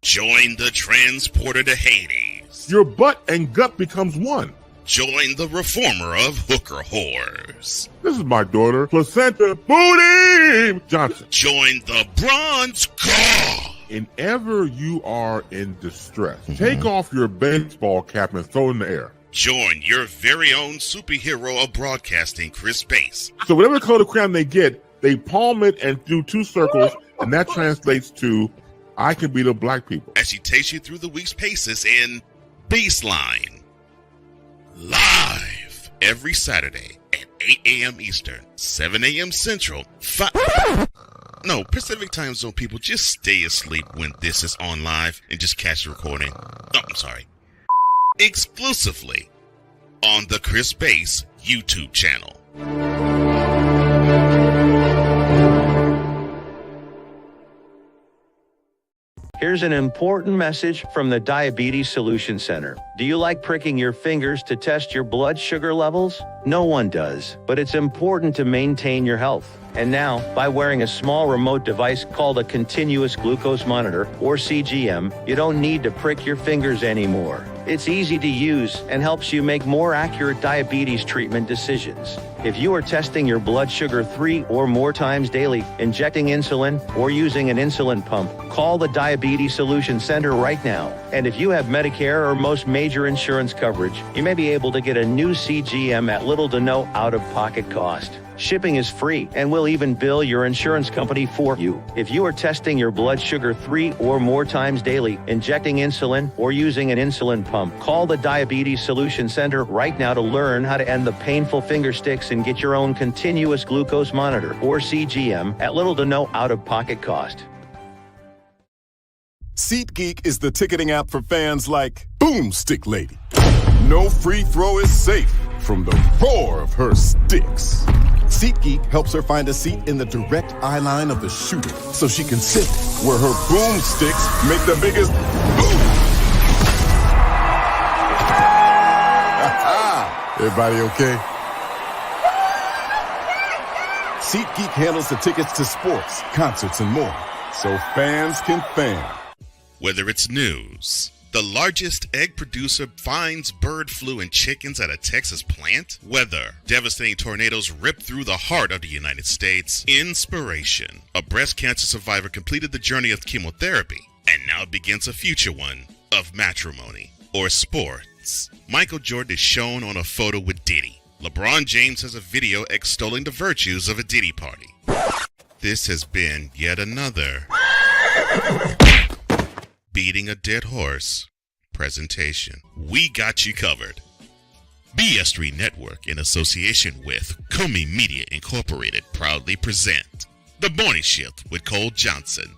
Join the transporter to Hades. Your butt and gut becomes one. Join the reformer of hooker whores. This is my daughter, Placenta Booty Johnson. Join the bronze car. Whenever you are in distress, take off your baseball cap and throw it in the air. Join your very own superhero of broadcasting, Chris Bass. So whatever color crayon they get, they palm it and do 2 circles, and that translates to I can beat up black people. As she takes you through the week's paces in Baseline. Live every Saturday at 8 a.m. Eastern, 7 a.m. Central, No, Pacific Time Zone people, just stay asleep when this is on live and just catch the recording. Oh, I'm sorry. Exclusively on the Chris Bass YouTube channel. Here's an important message from the Diabetes Solution Center. Do you like pricking your fingers to test your blood sugar levels? No one does, but it's important to maintain your health. And now, by wearing a small remote device called a continuous glucose monitor, or CGM, you don't need to prick your fingers anymore. It's easy to use and helps you make more accurate diabetes treatment decisions. If you are testing your blood sugar 3 or more times daily, injecting insulin, or using an insulin pump, call the Diabetes Solution Center right now. And if you have Medicare or most major insurance coverage, you may be able to get a new CGM at little to no out-of-pocket cost. Shipping is free, and we'll even bill your insurance company for you. If you are testing your blood sugar 3 or more times daily, injecting insulin, or using an insulin pump, call the Diabetes Solution Center right now to learn how to end the painful finger sticks and get your own continuous glucose monitor, or CGM, at little to no out-of-pocket cost. SeatGeek is the ticketing app for fans like Boomstick Lady. No free throw is safe from the roar of her sticks. SeatGeek helps her find a seat in the direct eye line of the shooter so she can sit where her boomsticks make the biggest boom. Everybody okay? SeatGeek handles the tickets to sports, concerts, and more, so fans can fan. Whether it's news, the largest egg producer finds bird flu in chickens at a Texas plant, weather, devastating tornadoes rip through the heart of the United States, inspiration, a breast cancer survivor completed the journey of chemotherapy, and now begins a future one of matrimony, or sports. Michael Jordan is shown on a photo with Diddy. LeBron James has a video extolling the virtues of a Diddy party. This has been yet another beating a dead horse presentation. We got you covered. BS3 Network, in association with Comey Media Incorporated, proudly present The Morning Shift with Cole Johnson.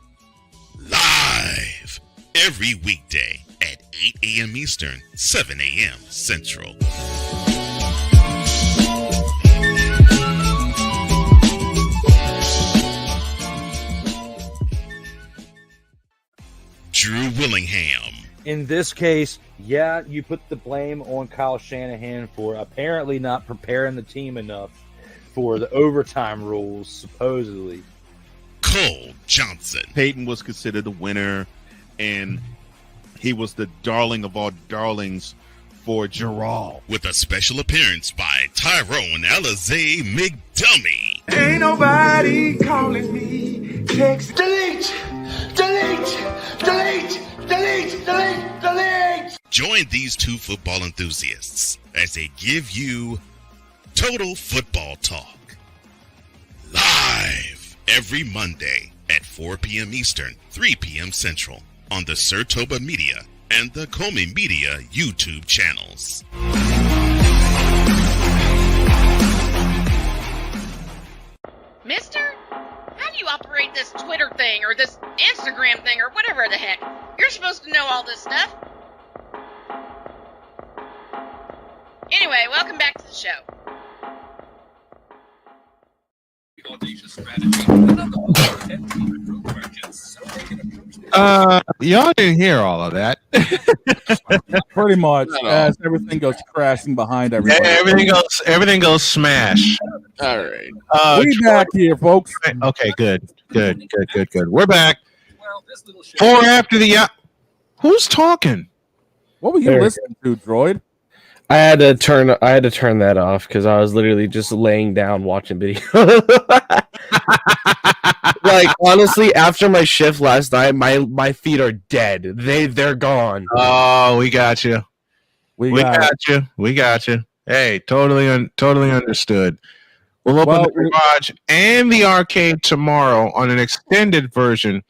Live every weekday at 8 a.m. Eastern, 7 a.m. Central. Drew Willingham. In this case, yeah, you put the blame on Kyle Shanahan for apparently not preparing the team enough for the overtime rules, supposedly. Cole Johnson. Peyton was considered the winner, and he was the darling of all darlings for Gerald. With a special appearance by Tyrone Alizé McDummy. Ain't nobody calling me. Text delete, delete, delete, delete, delete, delete. Join these two football enthusiasts as they give you Total Football Talk. Live every Monday at 4 p.m. Eastern, 3 p.m. Central on the Sertoba Media and the Comey Media YouTube channels. Mister, how do you operate this Twitter thing or this Instagram thing or whatever the heck? You're supposed to know all this stuff. Anyway, welcome back to the show. Y'all didn't hear all of that. Pretty much, as everything goes crashing behind everybody. Everything goes smash. All right. We back here, folks. Okay, good. We're back. 4 after the. Who's talking? What were you listening to, Droid? I had to turn that off because I was literally just laying down watching video. Like, honestly, after my shift last night, my feet are dead. They're gone. Oh, we got you. We got you. Hey, totally understood. We'll open the garage and the arcade tomorrow on an extended version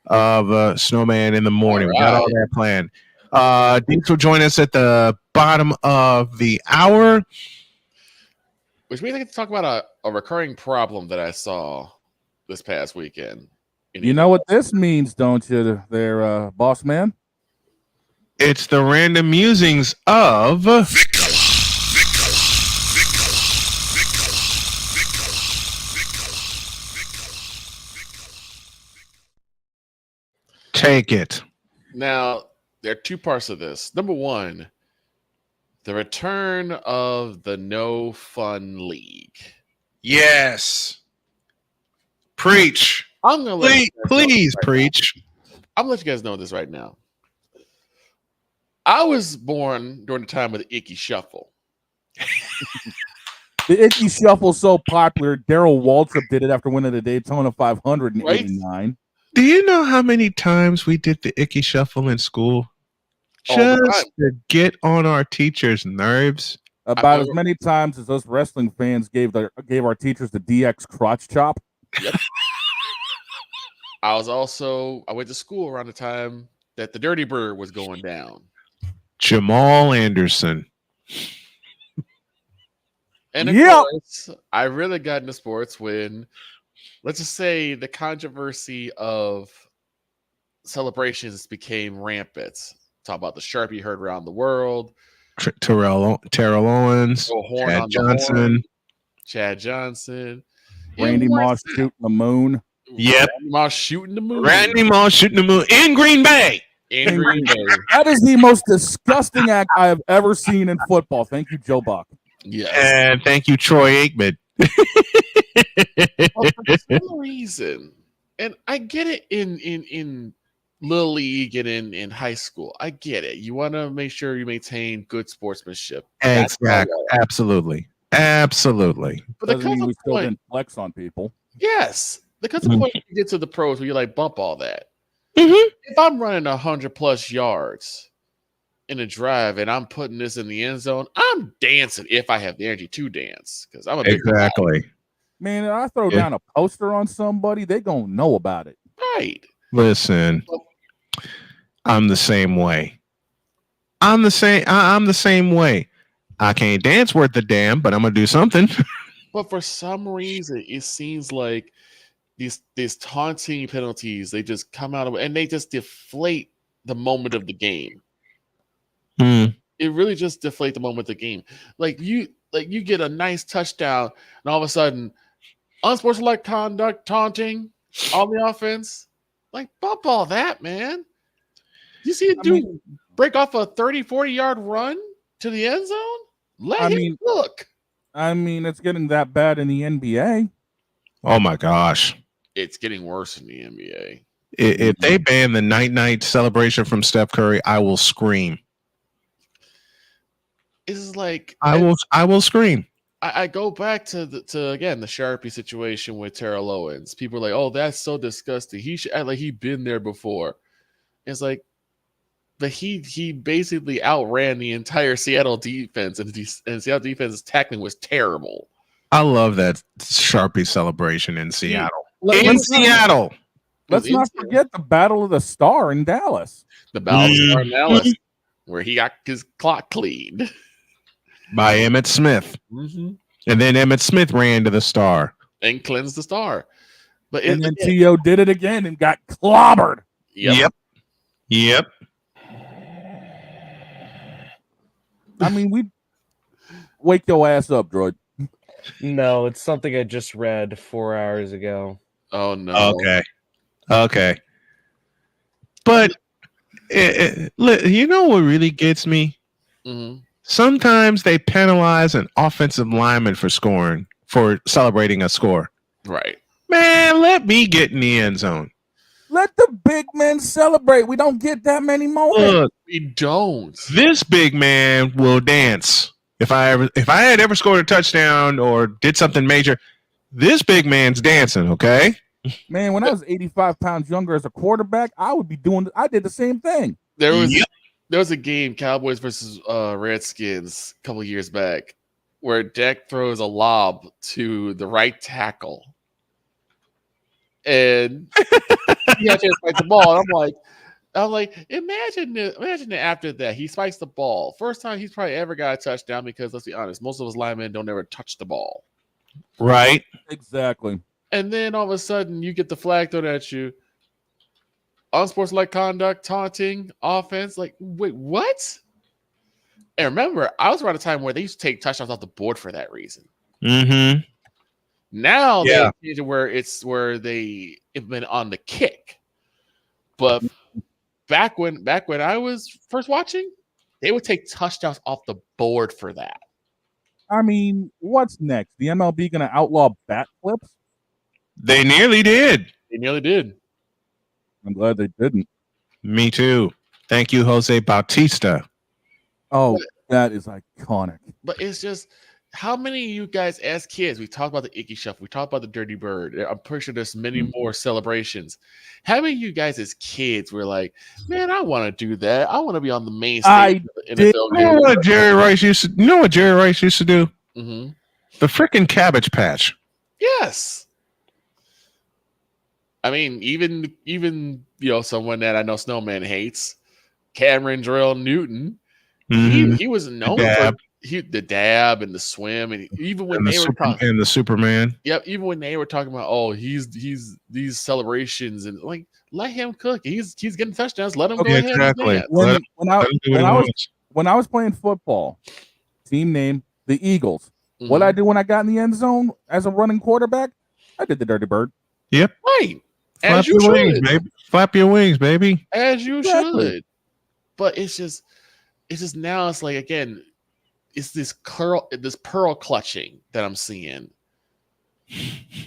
of Snowman in the Morning. We got all that planned. Deeks will join us at the bottom of the hour. Which means I get to talk about a recurring problem that I saw this past weekend. You know what this means, don't you, there, boss man? It's the random musings of Take it. Now, there are two parts of this. Number one, the return of the No Fun League. Yes. Preach. I'm gonna please preach. I'm gonna let you guys know this right now. I was born during the time of the Icky Shuffle. The Icky Shuffle so popular, Darrell Waltrip did it after winning the Daytona 500 in '89. Do you know how many times we did the Icky Shuffle in school? Just to get on our teachers' nerves. About as many times as us wrestling fans gave our teachers the DX crotch chop. Yep. I went to school around the time that the Dirty Bird was going down. Jamal Anderson. And of course, I really got into sports when, let's just say, the controversy of celebrations became rampant. Talk about the Sharpie heard around the world. Terrell Owens, Chad Johnson, Randy Moss shooting the moon. Yep, Randy Moss shooting the moon. Randy Moss shooting the moon in Green Bay. In Green Bay. That is the most disgusting act I have ever seen in football. Thank you, Joe Buck. Yes. And thank you, Troy Aikman. Well, for some reason, and I get it in Little League and in high school. I get it. You want to make sure you maintain good sportsmanship. Exactly. Absolutely. But doesn't mean we still didn't flex on people. Yes. Because the point you get to the pros where you like bump all that. If I'm running 100+ yards in a drive and I'm putting this in the end zone, I'm dancing if I have the energy to dance. Because I'm a big guy. Man, if I throw down a poster on somebody, they gonna know about it. Right. Listen, I'm the same way. I'm the same way. I can't dance worth a damn, but I'm gonna do something. But for some reason, it seems like these taunting penalties, they just come out of and they just deflate the moment of the game. It really just deflates the moment of the game. Like you get a nice touchdown, and all of a sudden, unsportsmanlike conduct, taunting on the offense. Like, bump all that, man. You see a dude break off a 30, 40-yard run to the end zone? Let him look. I mean, it's getting that bad in the NBA. Oh, my gosh. It's getting worse in the NBA. If they ban the night celebration from Steph Curry, I will scream. It's like... I will scream. I go back to again the Sharpie situation with Terrell Owens. People are like, "Oh, that's so disgusting. He should act like he'd been there before." It's but he basically outran the entire Seattle defense, and Seattle defense's tackling was terrible. I love that Sharpie celebration in Seattle. Let's not forget the Battle of the Star in Dallas. The Battle of the Star in Dallas, where he got his clock cleaned. By Emmitt Smith. And then Emmitt Smith ran to the Star. And cleansed the Star. And then T.O. did it again and got clobbered. Yep. I mean, we wake your ass up, Droid. No, it's something I just read 4 hours ago. Oh, no. Okay. But you know what really gets me? Sometimes they penalize an offensive lineman for celebrating a score. Right. Man, let me get in the end zone. Let the big men celebrate. We don't get that many moments. Look, we don't. This big man will dance. If I had ever scored a touchdown or did something major, this big man's dancing, okay? Man, when I was 85 pounds younger as a quarterback, I did the same thing. There was a game, Cowboys versus Redskins, a couple years back, where Dak throws a lob to the right tackle, and he had to spike the ball. And I'm like, imagine it after that. He spikes the ball. First time he's probably ever got a touchdown because, let's be honest, most of us linemen don't ever touch the ball. Right. Exactly. And then all of a sudden you get the flag thrown at you. Unsportsmanlike conduct, taunting, offense. Like, wait, what? And remember, I was around a time where they used to take touchdowns off the board for that reason. Now they changed it where they implement on the kick. But back when I was first watching, they would take touchdowns off the board for that. I mean, what's next? The MLB going to outlaw bat flips? They nearly did. I'm glad they didn't. Me too. Thank you, Jose Bautista. Oh, that is iconic. But it's just how many of you guys as kids, we talked about the Icky Shuffle, we talked about the Dirty Bird. I'm pretty sure there's many more celebrations. How many of you guys as kids were like, man, I want to do that. I want to be on the main stage of the NFL game. You know what Jerry Rice used to do? Mm-hmm. The freaking Cabbage Patch. Yes. I mean, even someone that I know Snowman hates, Cameron Jarrell Newton, he was known for the dab and the swim, and even when they were talking and the Superman. Yep, even when they were talking about he's these celebrations and like let him cook. He's getting touchdowns. Let him go ahead. Exactly. And When I was playing football, team name the Eagles. Mm-hmm. What I do when I got in the end zone as a running quarterback, I did the Dirty Bird. Yep. Right. Flap your wings, baby. Flap your wings, baby. As you should. But it's just now it's like again, it's this pearl clutching that I'm seeing.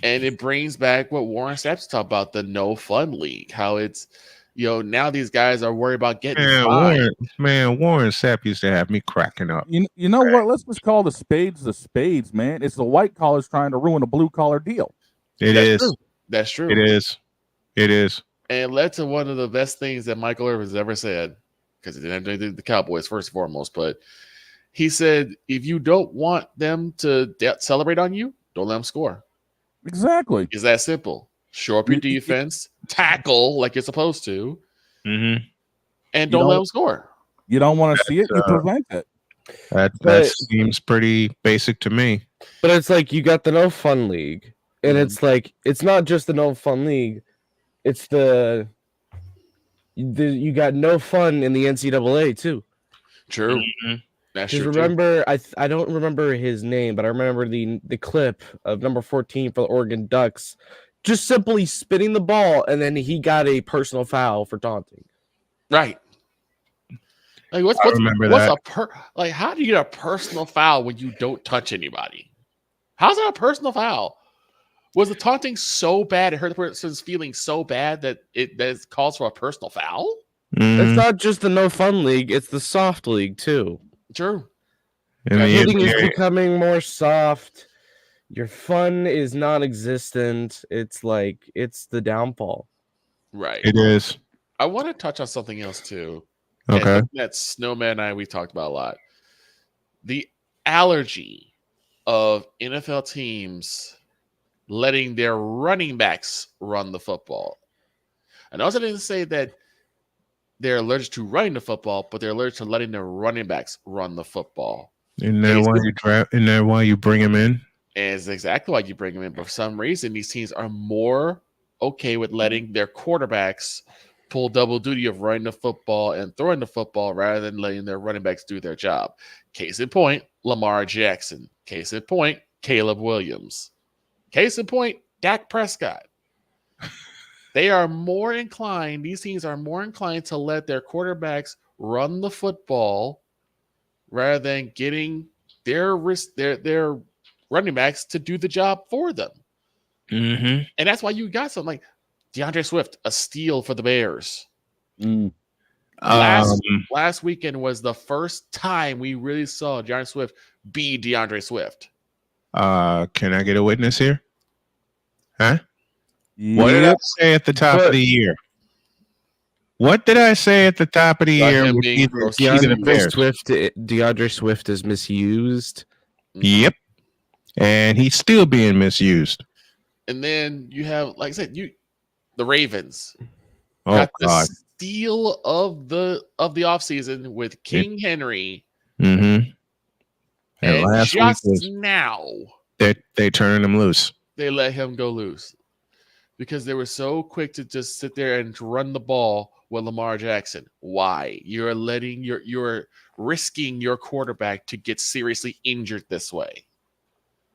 And it brings back what Warren Sapp's talked about, the no fun league. How it's now these guys are worried about getting fined. Warren Sapp used to have me cracking up. You know what? Let's just call the spades, man. It's the white collars trying to ruin a blue collar deal. That's true. It is. And it led to one of the best things that Michael Irvin has ever said, because he didn't have anything to do with the Cowboys first and foremost, but he said, if you don't want them to celebrate on you, don't let them score. Exactly. It's that simple. Show up your defense, tackle like you're supposed to, and don't let them score. You don't want to see it, you prevent it. That seems pretty basic to me. But it's like you got the no fun league, and it's like it's not just the no fun league. It's you got no fun in the NCAA too. True. That's true. Remember, I don't remember his name, but I remember the clip of number 14 for the Oregon Ducks, just simply spinning the ball, and then he got a personal foul for taunting. Right. Like how do you get a personal foul when you don't touch anybody? How's that a personal foul? Was the taunting so bad it hurt the person's feelings so bad that it calls for a personal foul? It's not just the no fun league; it's the soft league too. True. Everything is becoming more soft. Your fun is non-existent. It's like it's the downfall. Right. It is. I want to touch on something else too. Okay. That Snowman and I we talked about a lot. The allergy of NFL teams letting their running backs run the football. And also didn't say that they're allergic to running the football, but they're allergic to letting their running backs run the football. Isn't that why you bring him in? And it's exactly why you bring them in. But for some reason, these teams are more okay with letting their quarterbacks pull double duty of running the football and throwing the football rather than letting their running backs do their job. Case in point, Lamar Jackson. Case in point, Caleb Williams. Case in point, Dak Prescott. These teams are more inclined to let their quarterbacks run the football rather than getting their running backs to do the job for them. Mm-hmm. And that's why you got something like DeAndre Swift, a steal for the Bears. Last weekend was the first time we really saw DeAndre Swift be DeAndre Swift. Can I get a witness here? Huh? What did I say at the top of the year? What did I say at the top of the year? DeAndre Swift is misused. Yep. And he's still being misused. And then you have, like I said, the Ravens. Oh, God. The steal of the offseason with King Henry. Mm-hmm. And just now they turning him loose. They let him go loose because they were so quick to just sit there and to run the ball with Lamar Jackson. Why? You're risking your quarterback to get seriously injured this way.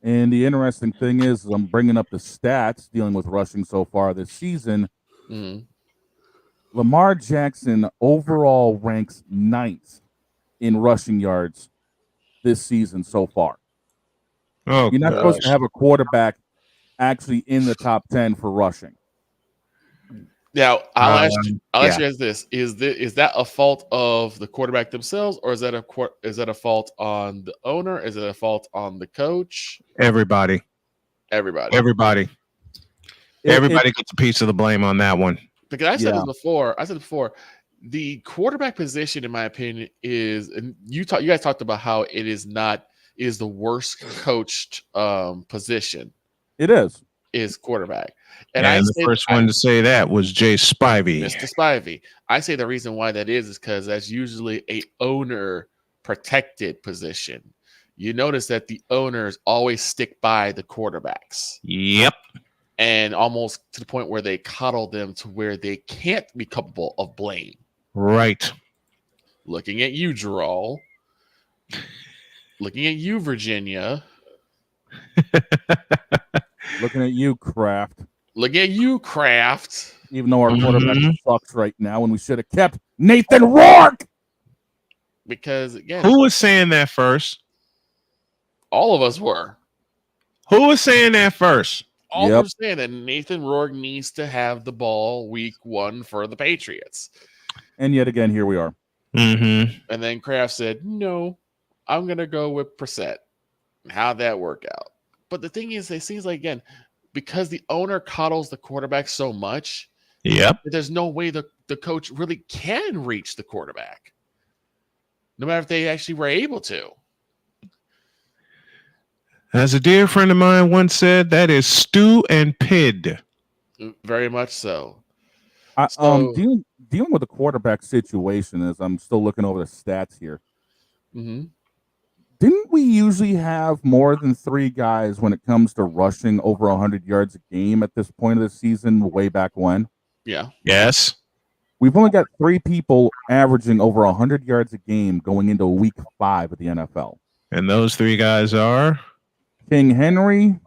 And the interesting thing is, I'm bringing up the stats dealing with rushing so far this season. Mm-hmm. Lamar Jackson overall ranks 9th in rushing yards this season so far. Oh, you're not supposed to have a quarterback actually in the top 10 for rushing. Now, I'll ask you guys this: is that a fault of the quarterback themselves, or is that a fault on the owner? Is it a fault on the coach? Everybody Everybody gets a piece of the blame on that one. Because I said this before. The quarterback position, in my opinion, is, and you guys talked about how it is the worst coached position. It is quarterback. And the first one to say that was Jay Spivey. Mr. Spivey. I say the reason why that is because that's usually a owner protected position. You notice that the owners always stick by the quarterbacks. Yep. And almost to the point where they coddle them to where they can't be culpable of blame. Right. Looking at you, Gerald. Looking at you, Virginia. Looking at you, Kraft. Looking at you, Kraft. Even though our quarterback sucks right now, and we should have kept Nathan Rourke. Because again, who was saying that first? All of us were. Who was saying that first? All we're saying that Nathan Rourke needs to have the ball week 1 for the Patriots. And yet again, here we are. Mm-hmm. And then Kraft said, no, I'm going to go with Brissett. How'd that work out? But the thing is, it seems like, again, because the owner coddles the quarterback so much, there's no way the coach really can reach the quarterback. No matter if they actually were able to. As a dear friend of mine once said, that is stew and pid. Very much so. Dealing with the quarterback situation, as I'm still looking over the stats here. Mm-hmm. Didn't we usually have more than 3 guys when it comes to rushing over 100 yards a game at this point of the season way back when? Yeah. Yes. We've only got 3 people averaging over 100 yards a game going into week 5 of the NFL. And those 3 guys are? King Henry,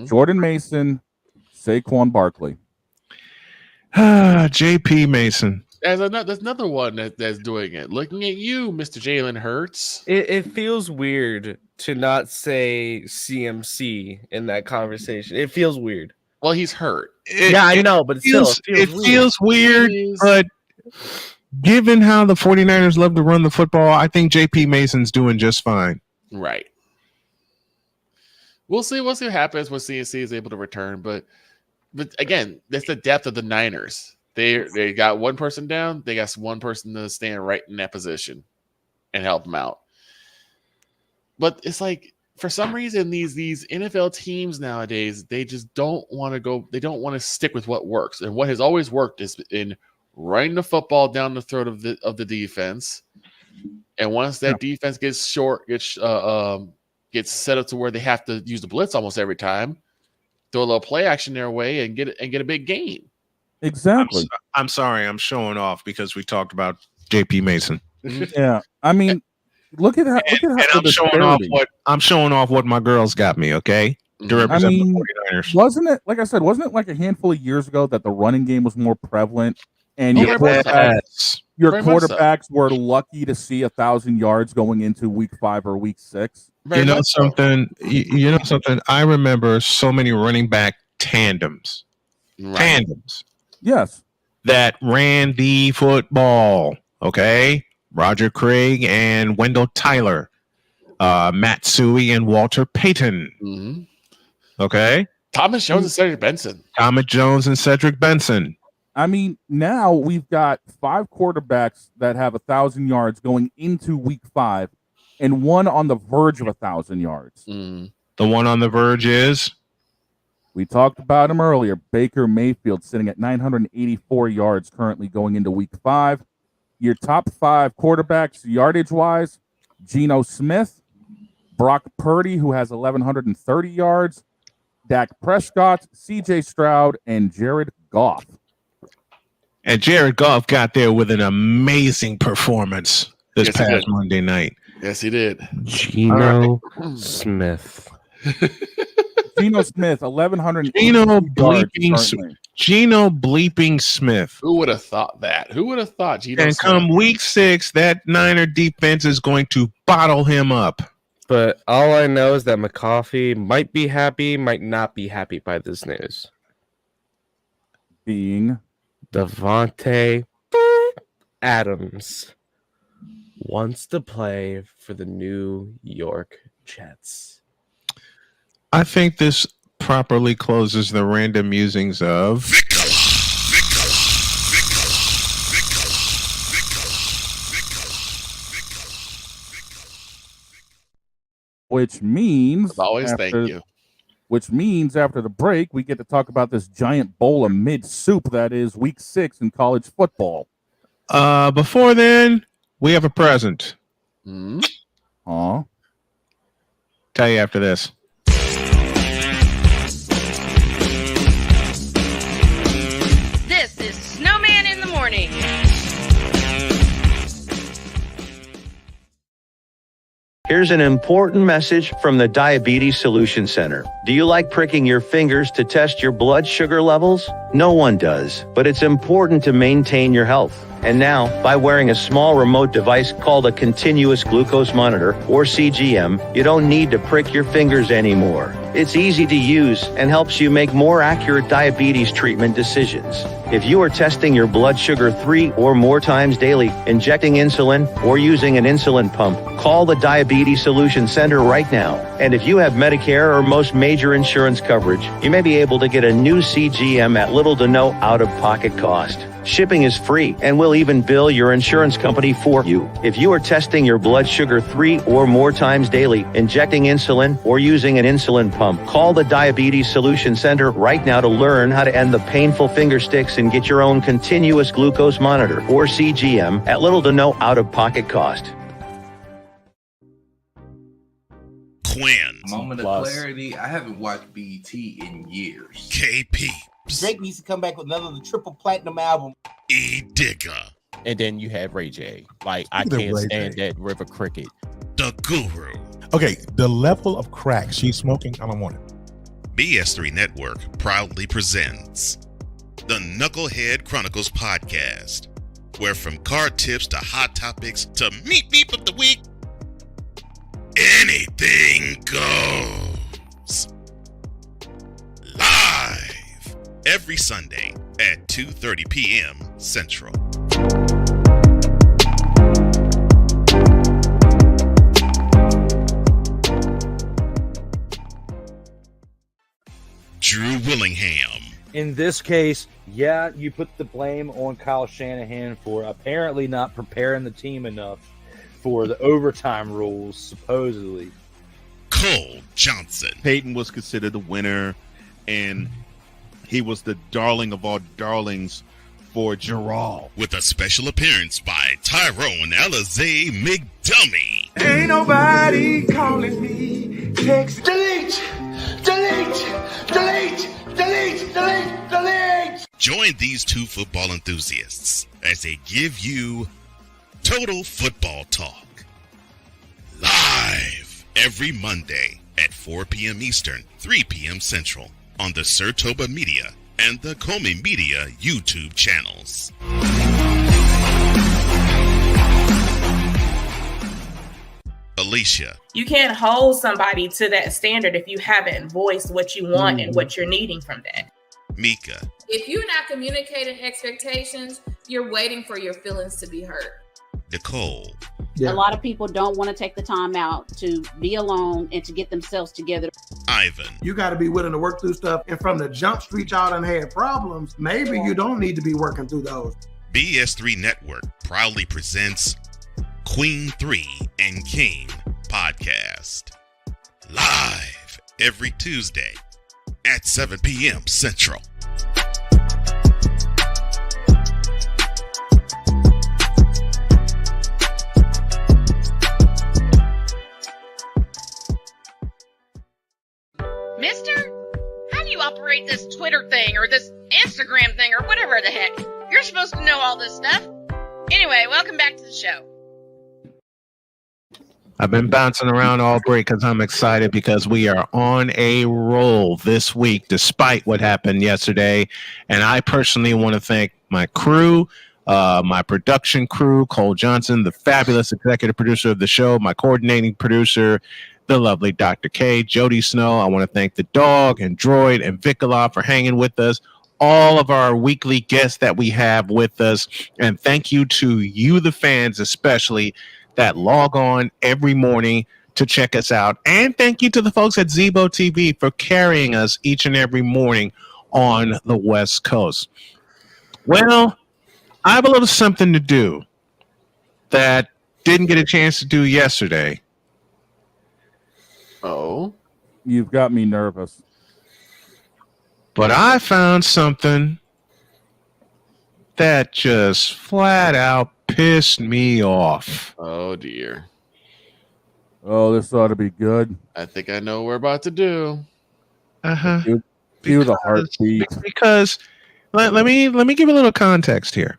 Jordan Mason, Saquon Barkley. J.P. Mason. There's another one that's doing it. Looking at you, Mr. Jalen Hurts. It feels weird to not say CMC in that conversation. It feels weird. Well, he's hurt. I know, but it feels weird. But given how the 49ers love to run the football, I think J.P. Mason's doing just fine. Right. We'll see what happens when CNC is able to return. But again, that's the depth of the Niners. They got one person down. They got one person to stand right in that position and help them out. But it's like, for some reason, these NFL teams nowadays, they just don't want to go. They don't want to stick with what works. And what has always worked is in running the football down the throat of the defense. And once that defense gets set up to where they have to use the blitz almost every time, throw a little play action their way and get a big gain. Exactly. I'm sorry, I'm showing off because we talked about J.P. Mason. Yeah, I mean, look at how. I'm showing off what my girls got me. Okay, to represent the 49ers. Wasn't it like a handful of years ago that the running game was more prevalent, and your quarterbacks were lucky to see 1,000 yards going into week 5 or week 6? You know something? You know something? I remember so many running back tandems. Yes. That ran the football. Okay. Roger Craig and Wendell Tyler. Matt Suey and Walter Payton. Mm-hmm. Okay. Thomas Jones and Cedric Benson. I mean, now we've got 5 quarterbacks that have 1,000 yards going into week 5 and one on the verge of 1,000 yards. The one on the verge is? We talked about him earlier. Baker Mayfield sitting at 984 yards currently going into week 5. Your top 5 quarterbacks yardage-wise, Geno Smith, Brock Purdy, who has 1,130 yards, Dak Prescott, C.J. Stroud, and Jared Goff. And Jared Goff got there with an amazing performance this past Monday night. Yes, he did. Geno Smith. Geno Smith, 1,100. Geno bleeping Smith. Who would have thought that? Who would have thought Geno And Smith? come week 6, that Niner defense is going to bottle him up. But all I know is that McCaffrey might be happy, might not be happy by this news. Being Devontae Adams wants to play for the New York Jets. I think this properly closes the random musings of which means always thank you. Which means after the break, we get to talk about this giant bowl of mid soup that is week 6 in college football. Before then, we have a present. Aw. Tell you after this. This is Snowman in the Morning. Here's an important message from the Diabetes Solution Center. Do you like pricking your fingers to test your blood sugar levels? No one does, but it's important to maintain your health. And now, by wearing a small remote device called a continuous glucose monitor, or CGM, you don't need to prick your fingers anymore. It's easy to use and helps you make more accurate diabetes treatment decisions. If you are testing your blood sugar 3 or more times daily, injecting insulin, or using an insulin pump, call the Diabetes Solution Center right now. And if you have Medicare or most major insurance coverage, you may be able to get a new CGM at little to no out-of-pocket cost. Shipping is free, and we'll even bill your insurance company for you. If you are testing your blood sugar 3 or more times daily, injecting insulin, or using an insulin pump, call the Diabetes Solution Center right now to learn how to end the painful finger sticks and get your own continuous glucose monitor, or CGM, at little to no out-of-pocket cost. Quinn. Moment of clarity. I haven't watched BT in years. KP. Drake needs to come back with another triple platinum album. E Digger. And then you have Ray J. Like, I can't stand that River Cricket. The Guru. Okay, the level of crack she's smoking, I don't want it. BS3 Network proudly presents the Knucklehead Chronicles podcast, where from card tips to hot topics to meet beep of the week, anything goes. Live every Sunday at 2:30 p.m. Central. Drew Willingham. In this case, yeah, you put the blame on Kyle Shanahan for apparently not preparing the team enough for the overtime rules, supposedly. Cole Johnson. Peyton was considered the winner, and he was the darling of all darlings for Gerald. With a special appearance by Tyrone Alizé McDummy. Ain't nobody calling me. Text. Delete! Join these two football enthusiasts as they give you Total Football Talk. Live every Monday at 4 p.m. Eastern, 3 p.m. Central on the Sertoba Media and the Comey Media YouTube channels. Alicia. You can't hold somebody to that standard if you haven't voiced what you want and what you're needing from that. Mika. If you're not communicating expectations, you're waiting for your feelings to be hurt. Nicole. A lot of people don't want to take the time out to be alone and to get themselves together. Ivan. You got to be willing to work through stuff. And from the jump street, y'all done had problems. Maybe you don't need to be working through those. BS3 Network proudly presents Queen 3 and King podcast. Live every Tuesday at 7 p.m. Central. Mister, how do you operate this Twitter thing or this Instagram thing or whatever the heck? You're supposed to know all this stuff. Anyway, welcome back to the show. I've been bouncing around all break because I'm excited because we are on a roll this week despite what happened yesterday. And I personally want to thank my crew, my production crew, Cole Johnson, the fabulous executive producer of the show, my coordinating producer, the lovely Dr. K, Jody Snow. I want to thank the dog and Droid and Vicala for hanging with us all of our weekly guests that we have with us. And thank you to you, the fans, especially that log on every morning to check us out. And thank you to the folks at Zebo TV for carrying us each and every morning on the West Coast. Well, I have a little something to do that didn't get a chance to do yesterday. Oh? You've got me nervous. But I found something that just flat out pissed me off. Oh, dear. Oh, this ought to be good. I think I know what we're about to do. Uh-huh. Cue the heartbeat. Because let me give a little context here.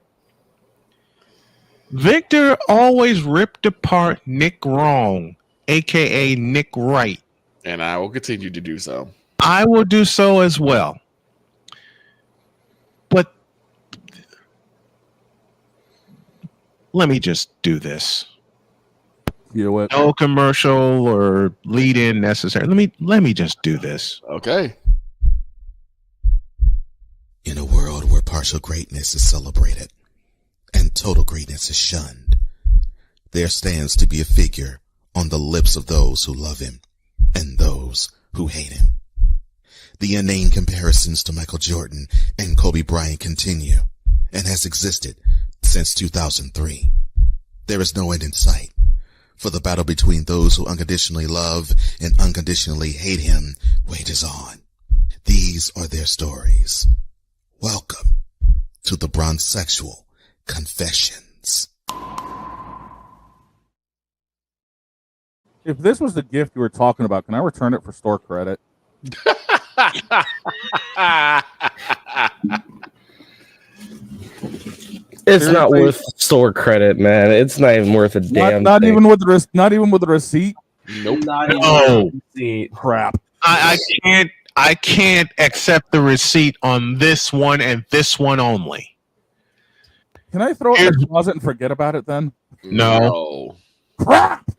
Victor always ripped apart Nick Wrong, aka Nick Right. And I will continue to do so. I will do so as well. But let me just do this. No commercial or lead in necessary. Let me just do this. Okay. In a world where partial greatness is celebrated and total greatness is shunned, there stands to be a figure on the lips of those who love him and those who hate him. The inane comparisons to Michael Jordan and Kobe Bryant continue and has existed since 2003. There is no end in sight, for the battle between those who unconditionally love and unconditionally hate him wages on. These are their stories. Welcome to the Bronzexual Confessions. If this was the gift you were talking about, can I return it for store credit? It's not worth store credit, man. It's not even worth a damn. Not thing. even with the receipt. Nope. No. Crap. I can't accept the receipt on this one and this one only. Can I throw it in the closet and forget about it then? No. Crap.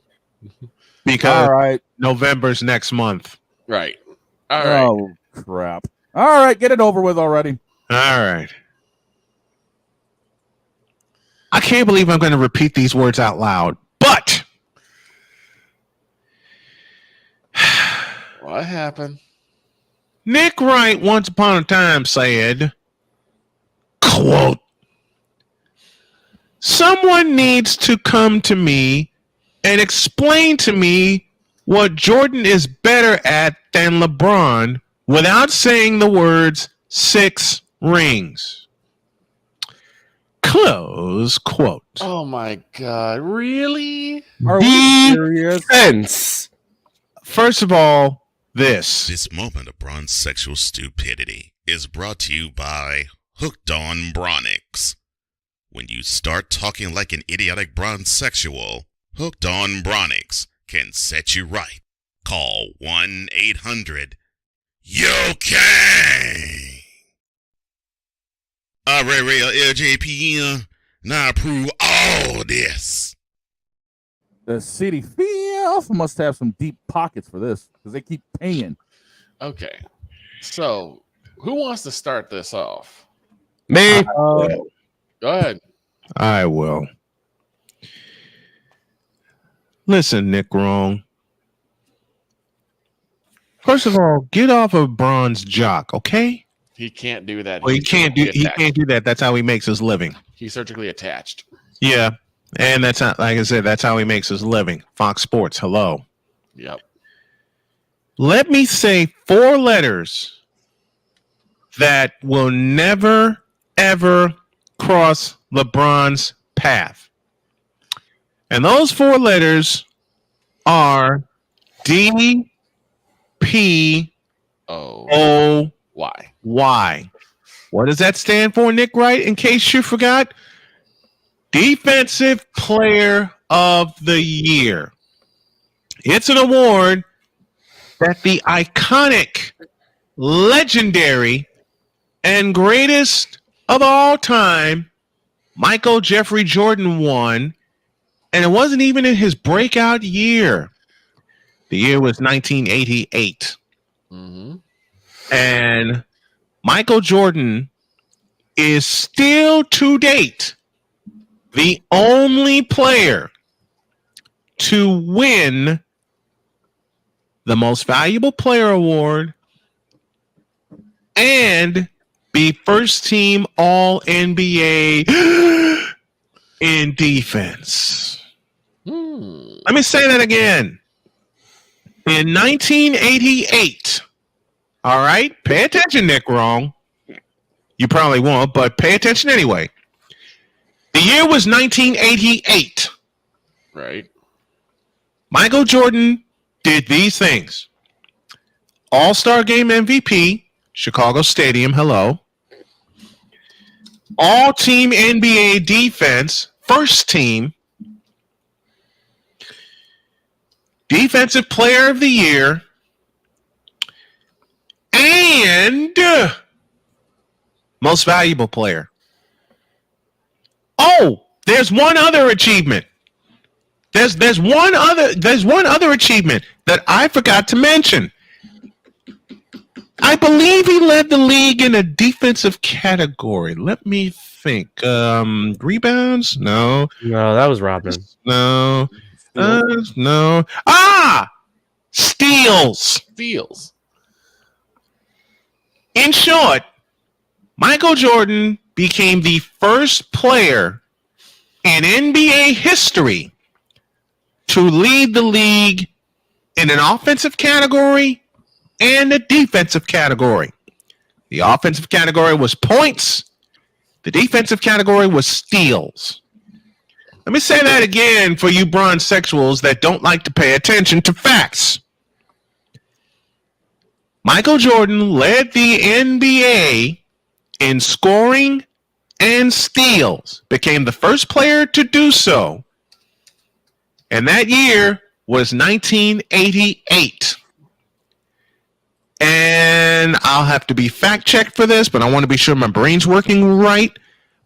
Because All right. November's next month. Right. All right. Oh crap. All right, get it over with already. All right. I can't believe I'm going to repeat these words out loud, but What happened? Nick Wright once upon a time said, quote, "Someone needs to come to me and explain to me what Jordan is better at than LeBron without saying the words 6 rings." Close quote. Oh my God! Really? Are we serious? Defense. First of all, this moment of bronzexual stupidity is brought to you by Hooked on Bronix. When you start talking like an idiotic bronzexual, Hooked on Bronix can set you right. Call 1-800-YO-KANG. Real LJPM, now approve all this. The city feels must have some deep pockets for this because they keep paying. Okay. So, who wants to start this off? Me. Go ahead. I will. Listen, Nick Wrong. First of all, get off of Bron's jock, okay? He can't do that. Well, he He's can't surgically do attached. that. That's how he makes his living. He's surgically attached. Yeah. And that's not, like I said, that's how he makes his living. Fox Sports, hello. Yep. Let me say 4 letters that will never, ever cross LeBron's path. And those 4 letters are D-P-O-Y. Why? What does that stand for, Nick Wright? In case you forgot, Defensive Player of the Year. It's an award that the iconic, legendary, and greatest of all time, Michael Jeffrey Jordan won, and it wasn't even in his breakout year. The year was 1988. Mm-hmm. And Michael Jordan is still to date the only player to win the Most Valuable Player Award and be first team All NBA in defense. Let me say that again. In 1988, all right, pay attention, Nick Wrong. You probably won't, but pay attention anyway. The year was 1988. Right. Michael Jordan did these things. All-Star Game MVP, Chicago Stadium, hello. All-Team NBA defense, first team. Defensive Player of the Year. And Most Valuable Player. Oh, there's one other achievement. There's one other achievement that I forgot to mention. I believe he led the league in a defensive category. Let me think. Rebounds? No. No, that was Rodman. No. No. Steals. Steals. In short, Michael Jordan became the first player in NBA history to lead the league in an offensive category and a defensive category. The offensive category was points. The defensive category was steals. Let me say that again for you bronze sexuals that don't like to pay attention to facts. Michael Jordan led the NBA in scoring and steals, became the first player to do so. And that year was 1988. And I'll have to be fact-checked for this, but I want to be sure my brain's working right.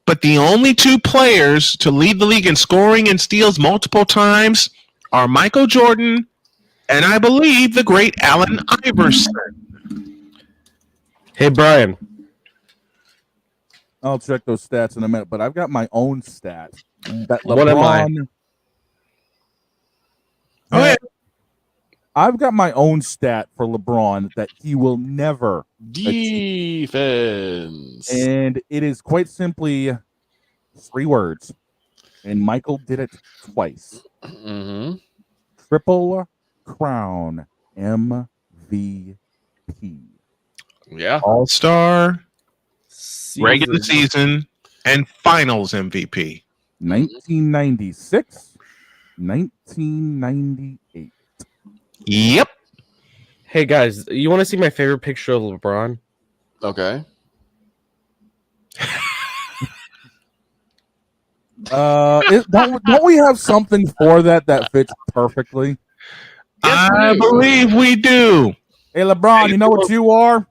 But the only two players to lead the league in scoring and steals multiple times are Michael Jordan and I believe the great Allen Iverson. Hey, Brian. I'll check those stats in a minute, but I've got my own stat. That What am I? I've got my own stat for LeBron that he will never achieve. Defense. And it is quite simply 3 words. And Michael did it twice. Mm-hmm. Triple Crown MVP. Yeah. All-Star, regular season, and finals MVP. 1996, 1998. Yep. Hey, guys, you want to see my favorite picture of LeBron? Okay. Don't we have something for that fits perfectly? I believe we do. Hey, LeBron, you know what you are?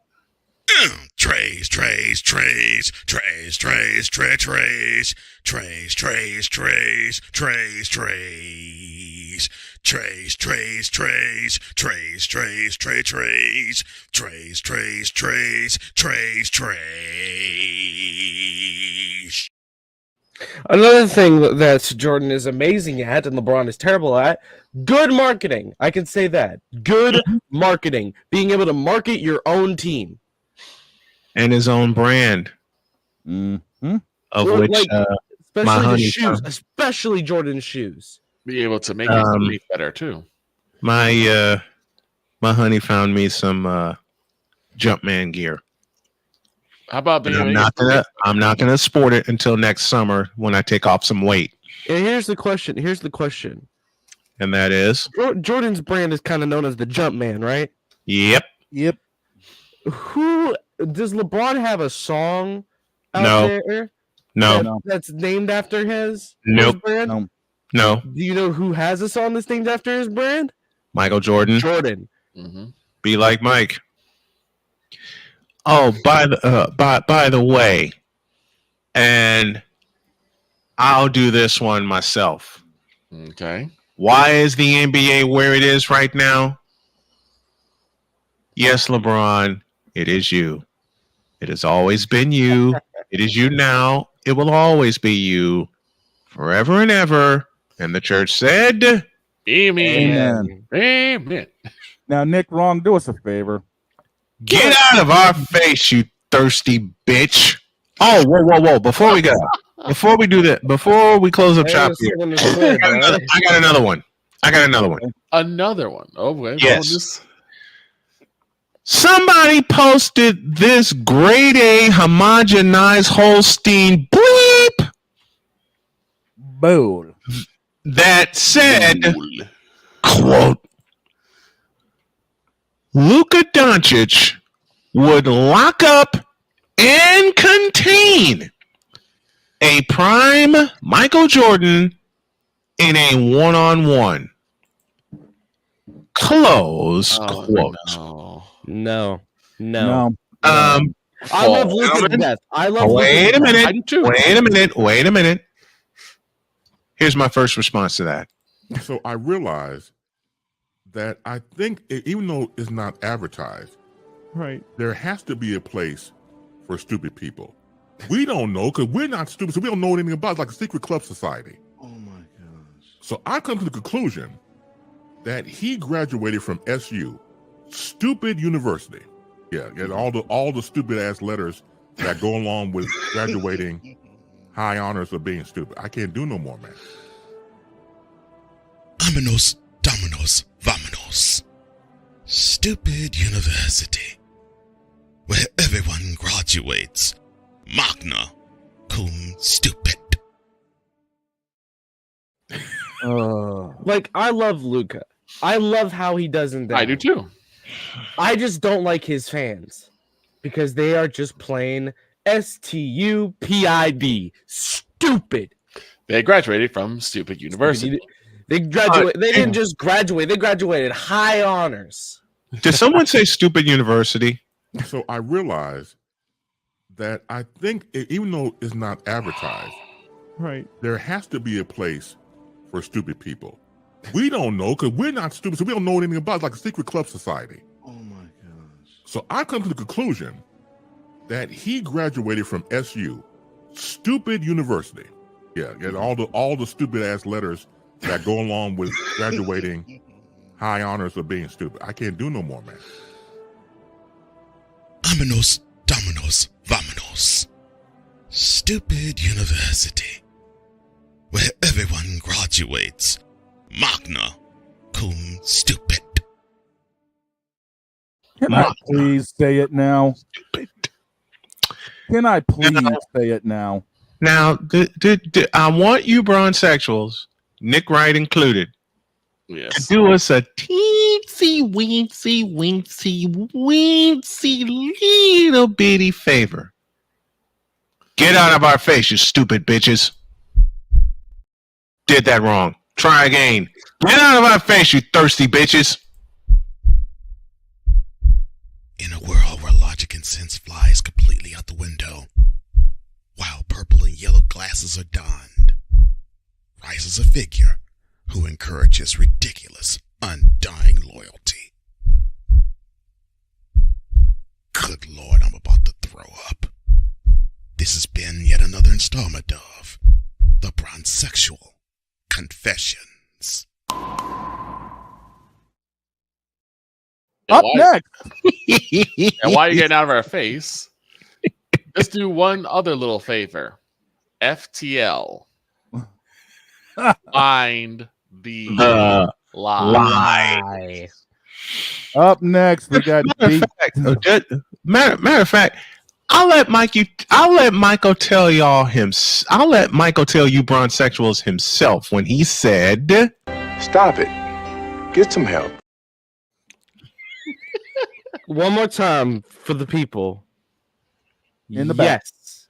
Trays, trays, trays, trays, trays, trays, trays, trays, trays, trays, trays, trays. Trays, trays, trays, trays, trays, trays, trays, trays, trays, trays, trays, trays. Another thing that Jordan is amazing at and LeBron is terrible at, good marketing. I can say that. Good marketing. Being able to market your own team. And his own brand. Mm-hmm. Of which, especially his shoes. Especially Jordan's shoes. Be able to make it believe better too. My honey found me some Jumpman gear. How about I'm not gonna sport it until next summer when I take off some weight. And here's the question. And that is Jordan's brand is kind of known as the Jumpman, right? Yep. Who does LeBron have a song out there? No. That's named after his brand? No. Do you know who has a song that's named after his brand? Michael Jordan. Mm-hmm. Be like Mike. Oh, by the way, and I'll do this one myself. Okay. Why is the NBA where it is right now? Yes, LeBron, it is you. It has always been you. It is you now. It will always be you forever and ever. And the church said, Amen. Amen. Now, Nick, wrong. Do us a favor. Get out of our face, you thirsty bitch. Oh, whoa. Before we go, before we do that, before we close up shop here, I got another one. Another one. Oh, wait. Yes. Somebody posted this grade A homogenized Holstein bleep. Bull. That said, quote, Luka Doncic would lock up and contain a prime Michael Jordan in a one-on-one. Close quote. No. I love Luka to death. Wait a minute. Here's my first response to that. So I realized that I think, even though it's not advertised, right, there has to be a place for stupid people. We don't know because we're not stupid, so we don't know anything about it. It's like a secret club society. Oh my gosh. So I come to the conclusion that he graduated from SU, stupid university. Yeah, and all the stupid ass letters that go along with graduating high honors of being stupid. I can't do no more, man. Vámonos, dominos, vámonos. Stupid university, where everyone graduates magna cum stupid. Like, I love Luka. I love how he doesn't. I do too. I just don't like his fans because they are just plain stupid. Stupid. They graduated from stupid university. They graduated. They didn't just graduate. They graduated high honors. Did someone say stupid university? So I realized that I think, even though it's not advertised, right, there has to be a place for stupid people. We don't know because we're not stupid, so we don't know anything about it. It's like a secret club society. Oh my gosh. So I come to the conclusion that he graduated from SU, stupid university. Yeah, and all the stupid ass letters that go along with graduating high honors of being stupid. I can't do no more, man. Vámonos, dominos, vámonos. Stupid university, where everyone graduates magna cum stupid. Can I please say it now? Can I please say it now? Now, I want you bronsexuals, Nick Wright included, to do us a teensy weensy little bitty favor. Get out of our face, you stupid bitches. Did that wrong. Try again. Get out of our face, you thirsty bitches. In a world where logic and sense flies completely out the window, while purple and yellow glasses are donned, rises a figure who encourages ridiculous, undying loyalty. Good Lord, I'm about to throw up. This has been yet another installment of The Bronsexual Confessions. Up next. And while you're getting out of our face, let's do one other little favor. FTL. Find the lie. Up next, we got matter of fact, I'll let Michael tell you bronsexuals himself when he said, "Stop it. Get some help." One more time for the people. In the back. Yes.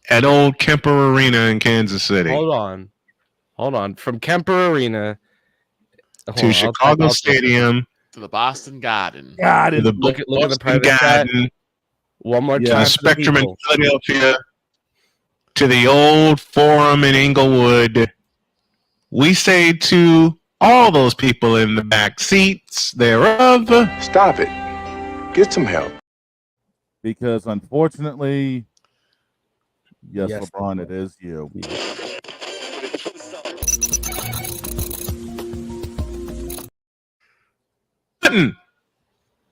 At old Kemper Arena in Kansas City. Hold on. From Kemper Arena to Chicago Stadium. To the Boston Garden. Look at the private chat. One more time. The Spectrum in Philadelphia. To the old Forum in Inglewood. We say to all those people in the back seats thereof, "Stop it. Get some help." Because unfortunately, yes, LeBron, it is you. Button.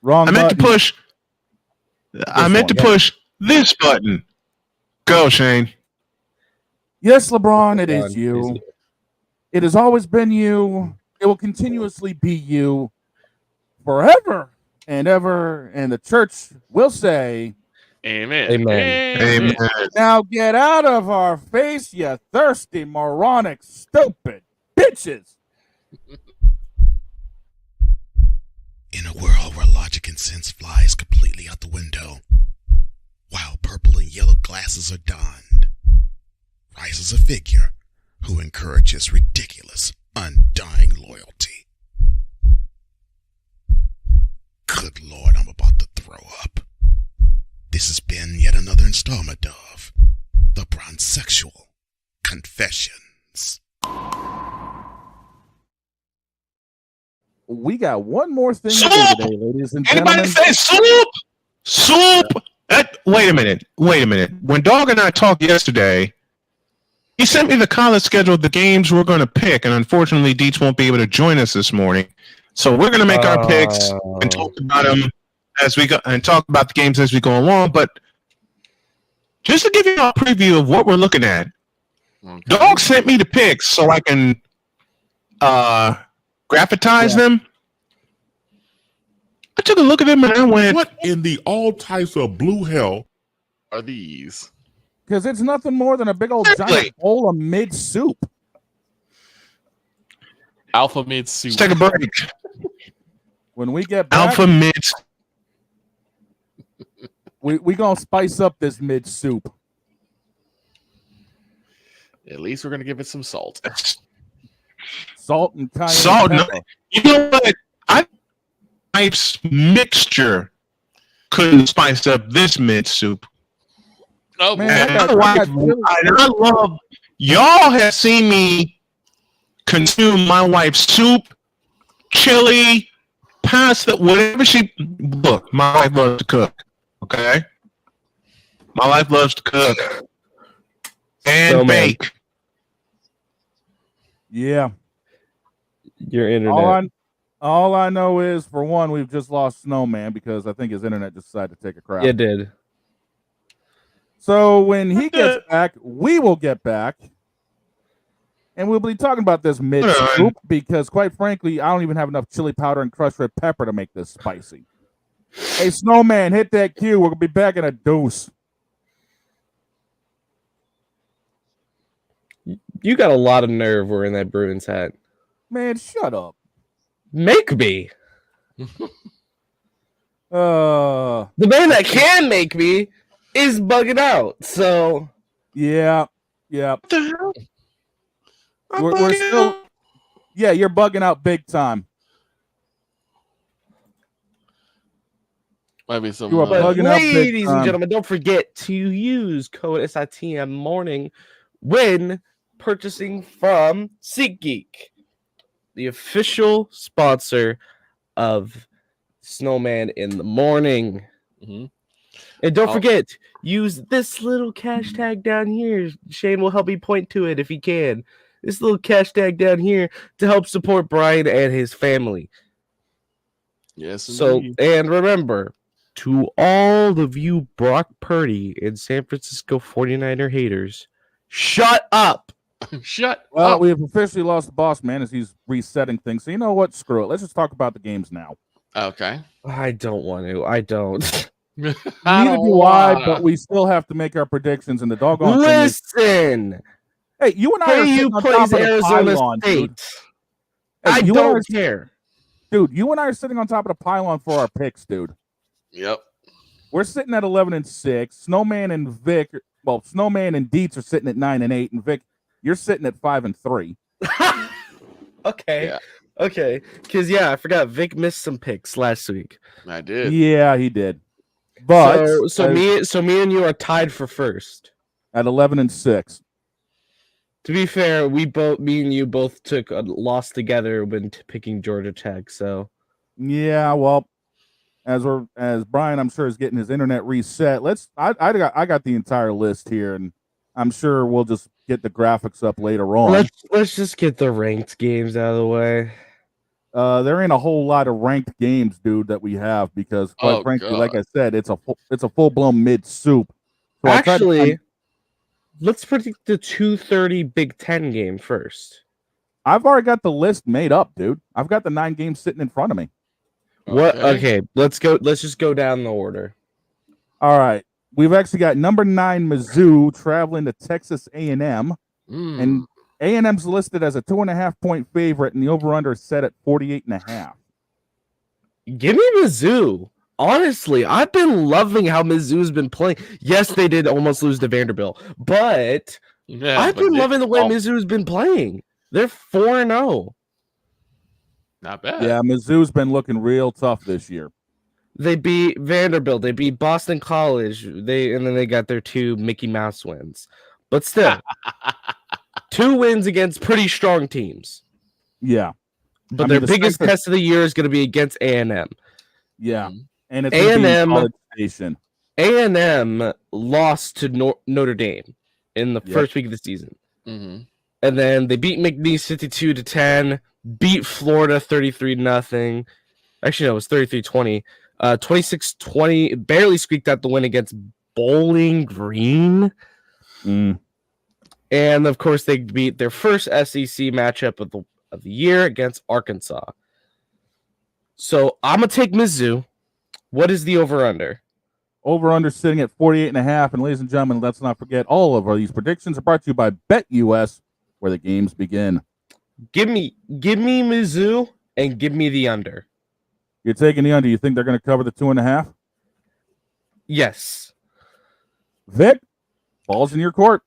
Wrong. I meant to push. I meant to push this button. Go, Shane. Yes, LeBron, it is you. It has always been you. It will continuously be you forever and ever. And the church will say, Amen. Amen. Now get out of our face, you thirsty, moronic, stupid bitches. In a world where logic and sense flies completely out the window, while purple and yellow glasses are donned, rises a figure who encourages ridiculous, undying loyalty. Good Lord, I'm about to throw up. This has been yet another installment of The Bronzexual Confessions. We got one more thing to do today, ladies and gentlemen. Anybody say soup? Wait a minute. When Dog and I talked yesterday, he sent me the college schedule of the games we're going to pick, and unfortunately, Deets won't be able to join us this morning. So we're going to make our picks and talk about them as we go, and talk about the games as we go along. But just to give you a preview of what we're looking at, Dog sent me the picks so I can graphitize them. I took a look at them and I went, "What in the all types of blue hell are these?" Because it's nothing more than a big old giant bowl of mid soup. Alpha mid soup. Let's take a break. When we get back, Alpha mid. we gonna spice up this mid soup. At least we're gonna give it some salt. Salt and cayenne Salt. No, pepper. you know what? Types mixture couldn't spice up this mid soup. Oh man, I love y'all have seen me consume my wife's soup, chili, pasta, whatever she look. My wife loves to cook. Okay, my wife loves to cook and bake. Yeah. Your internet. All I know is, for one, we've just lost Snowman because I think his internet just decided to take a crap. It did. So when he gets back, we will get back. And we'll be talking about this mid soup because, quite frankly, I don't even have enough chili powder and crushed red pepper to make this spicy. Hey, Snowman, hit that cue. We're going to be back in a deuce. You got a lot of nerve wearing that Bruins hat. Man, shut up. Make me. The man that can make me is bugging out. So yeah. What the hell? We're still. Yeah, you're bugging out big time. Might be some. You are bugging out big ladies and time. gentlemen, don't forget to use code SITM morning when purchasing from SeatGeek, the official sponsor of Snowman in the Morning. Mm-hmm. And don't forget, use this little cash tag down here. Shane will help me point to it if he can. This little cash tag down here to help support Brian and his family. Yes. So, indeed. and remember, to all of you Brock Purdy and San Francisco 49er haters, shut up. Shut Well, up. we have officially lost the boss man as he's resetting things. So you know what? Screw it. Let's just talk about the games now. Okay. I don't want to. I don't. Neither do I, but we still have to make our predictions. And the doggone thing is, Listen. hey, you and I are sitting on top of the pylon, dude. Hey, I don't care. Dude, you and I are sitting on top of the pylon for our picks, dude. Yep. We're sitting at 11-6. Snowman and Vic, well, Snowman and Deets are sitting at 9-8, and Vic, you're sitting at 5-3. Okay. Yeah. Okay. Because, I forgot Vic missed some picks last week. I did. Yeah, he did. But so me and you are tied for first at 11-6. To be fair, me and you both took a loss together when picking Georgia Tech. So yeah, well, as Brian, I'm sure, is getting his internet reset. I got the entire list here, and I'm sure we'll just get the graphics up later on. Let's just get the ranked games out of the way. There ain't a whole lot of ranked games, dude, that we have because, quite frankly, like I said, it's a full blown mid soup. So actually, let's predict the 2:30 Big Ten game first. I've already got the list made up, dude. I've got the 9 games sitting in front of me. What? Okay, let's go. Let's just go down the order. All right, we've actually got number 9 Mizzou traveling to Texas A&M, and A&M's listed as a 2.5-point favorite, and the over/under is set at 48.5. Give me Mizzou. Honestly, I've been loving how Mizzou's been playing. Yes, they did almost lose to Vanderbilt, but I've been loving the way Mizzou's been playing. They're 4-0. Not bad. Yeah, Mizzou's been looking real tough this year. They beat Vanderbilt. They beat Boston College. And then they got their 2 Mickey Mouse wins. But still, 2 wins against pretty strong teams. Yeah. But their biggest test of the year is going to be against A&M. Yeah. And it's A&M. A&M lost to Notre Dame in the first week of the season. Mm-hmm. And then they beat McNeese 52-10, beat Florida 33-0. Actually, no, it was 33-20. 26-20, barely squeaked out the win against Bowling Green. And, of course, they beat their first SEC matchup of the year against Arkansas. So I'm going to take Mizzou. What is the over-under? Over/under sitting at 48.5. And, ladies and gentlemen, let's not forget all of these predictions are brought to you by BetUS, where the games begin. Give me Mizzou and give me the under. You're taking the under. You think they're going to cover the 2.5? Yes. Vic, ball's in your court.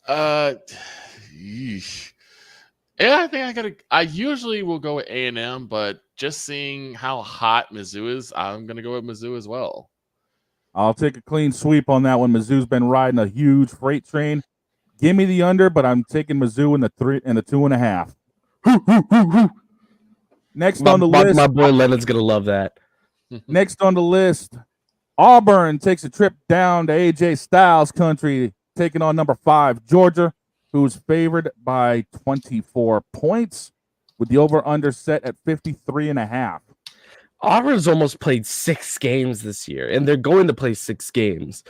Yeesh. Yeah, I think I usually will go with A&M, but just seeing how hot Mizzou is, I'm gonna go with Mizzou as well. I'll take a clean sweep on that one. Mizzou's been riding a huge freight train. Give me the under, but I'm taking Mizzou in the 2.5. Next on the list, my boy Leonard's gonna love that. Next on the list, Auburn takes a trip down to AJ Styles country, taking on number 5 Georgia, who's favored by 24 points, with the over/under set at 53.5. Auburn's almost played 6 games this year, and they're going to play 6 games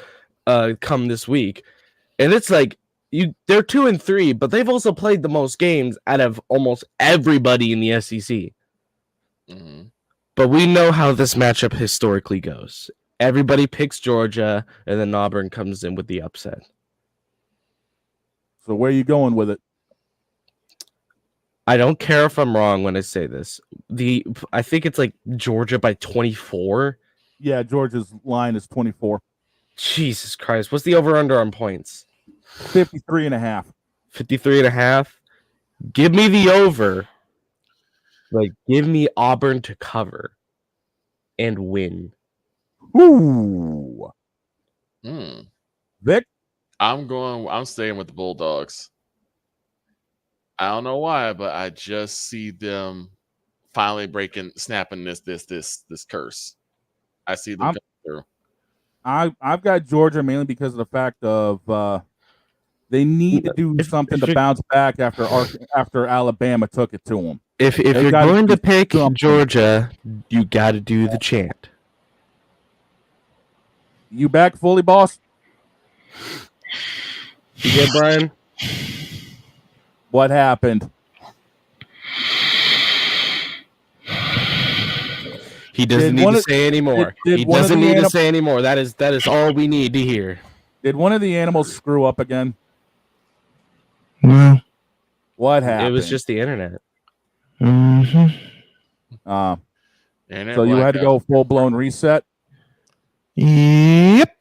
come this week. And it's like they're 2-3, but they've also played the most games out of almost everybody in the SEC. Mm-hmm. But we know how this matchup historically goes. Everybody picks Georgia, and then Auburn comes in with the upset. So where are you going with it? I don't care if I'm wrong when I say this. I think it's like Georgia by 24. Yeah, Georgia's line is 24. Jesus Christ. What's the over-under on points? 53.5. 53.5. Give me the over. Like, give me Auburn to cover and win. Ooh. Vic? I'm staying with the Bulldogs. I don't know why, but I just see them finally snapping this curse. I see them coming through. I've got Georgia mainly because of the fact of they need to do something to bounce back after Alabama took it to them. If you're going to pick Georgia, you got to do the chant. You back fully, boss? You good, Brian? What happened? He doesn't need to say anymore. He doesn't need to say anymore. That is all we need to hear. Did one of the animals screw up again? No. What happened? It was just the internet. Mm-hmm. So you had to go full-blown reset? Yep.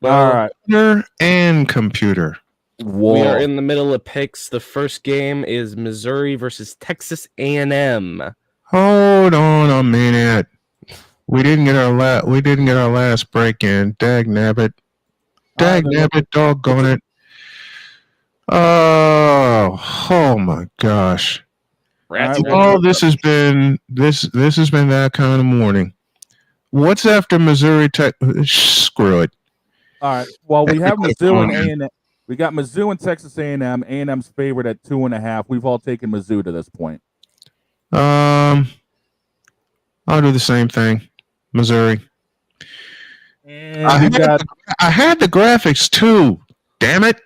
All right. Computer and computer. Whoa. We are in the middle of picks. The first game is Missouri versus Texas A&M. Hold on a minute. We didn't get our last break in. Dag nabbit. Doggone it. Oh my gosh. This has been that kind of morning. What's after Missouri Tech? Screw it. All right. Well, we have Mizzou and A&M. We got Mizzou and Texas A&M. A&M's favored at 2.5. We've all taken Mizzou to this point. I'll do the same thing. Missouri. And I had the graphics too. Damn it.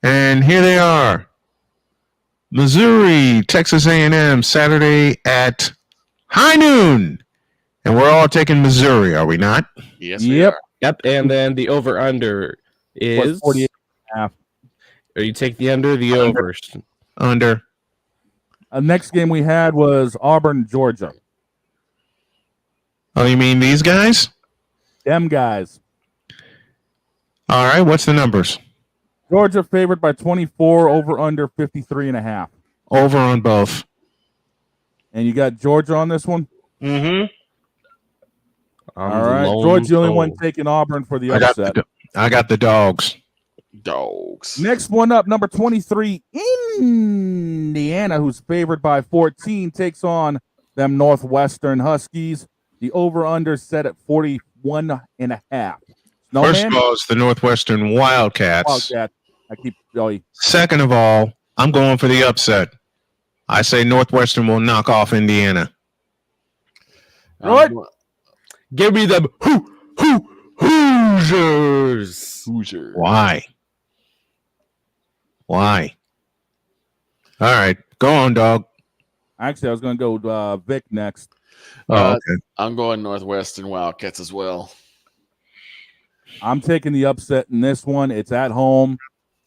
And here they are. Missouri, Texas A&M, Saturday at high noon. And we're all taking Missouri, are we not? Yes, we are. Yep. And then the over-under is 48.5. Or you take the under or the over? Under. Next game we had was Auburn, Georgia. Oh, you mean these guys? Them guys. All right. What's the numbers? Georgia favored by 24, over under 53.5. Over on both. And you got Georgia on this one? Mm-hmm. All right. Georgia's the only one taking Auburn for the upset. I got the dogs. Dogs. Next one up, number 23, Indiana, who's favored by 14, takes on them Northwestern Huskies. The over-under set at 41.5. First of all, it's the Northwestern Wildcats. Second of all, I'm going for the upset. I say Northwestern will knock off Indiana. Right. Give me them Hoosiers. Why? All right. Go on, dog. Actually, I was going to go Vic next. Oh, okay. I'm going Northwestern Wildcats as well. I'm taking the upset in this one. It's at home.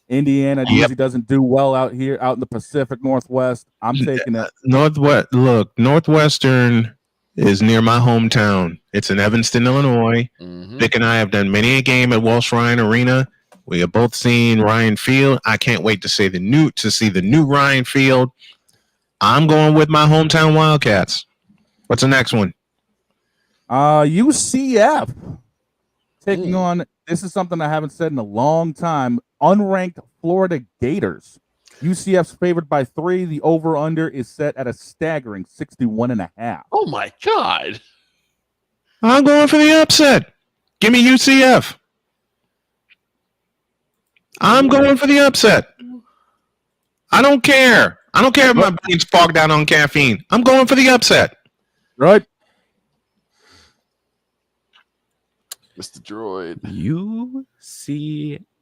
Indiana usually doesn't do well out here, out in the Pacific Northwest. I'm taking it. Northwestern is near my hometown. It's in Evanston, Illinois. Vic and I have done many a game at Walsh Ryan Arena. We have both seen Ryan Field. I can't wait to see the new Ryan Field. I'm going with my hometown Wildcats. What's the next one? UCF taking on, this is something I haven't said in a long time, unranked Florida Gators. UCF's favored by 3. The over-under is set at a staggering 61.5. Oh, my God. I'm going for the upset. Give me UCF. I'm going for the upset. I don't care. I don't care if my brain's fogged out on caffeine. I'm going for the upset. Right. Mr. Droid.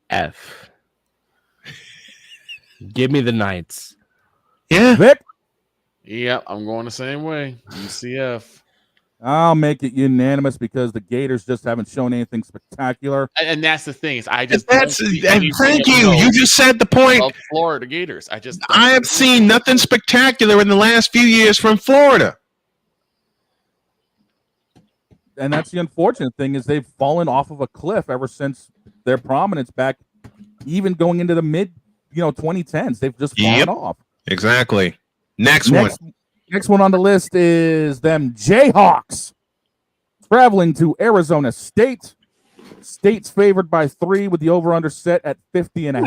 UCF. Give me the Knights. Yeah. Vic? Yep, I'm going the same way. UCF. I'll make it unanimous because the Gators just haven't shown anything spectacular. And that's the thing is, I just thank you. You just said the point. Of Florida Gators. I have seen nothing spectacular in the last few years from Florida. And that's the unfortunate thing is they've fallen off of a cliff ever since their prominence back, even going into the mid 2010s. They've just fallen off. Exactly. Next one. Next one on the list is them Jayhawks traveling to Arizona State. State's favored by 3 with the over-under set at 50.5.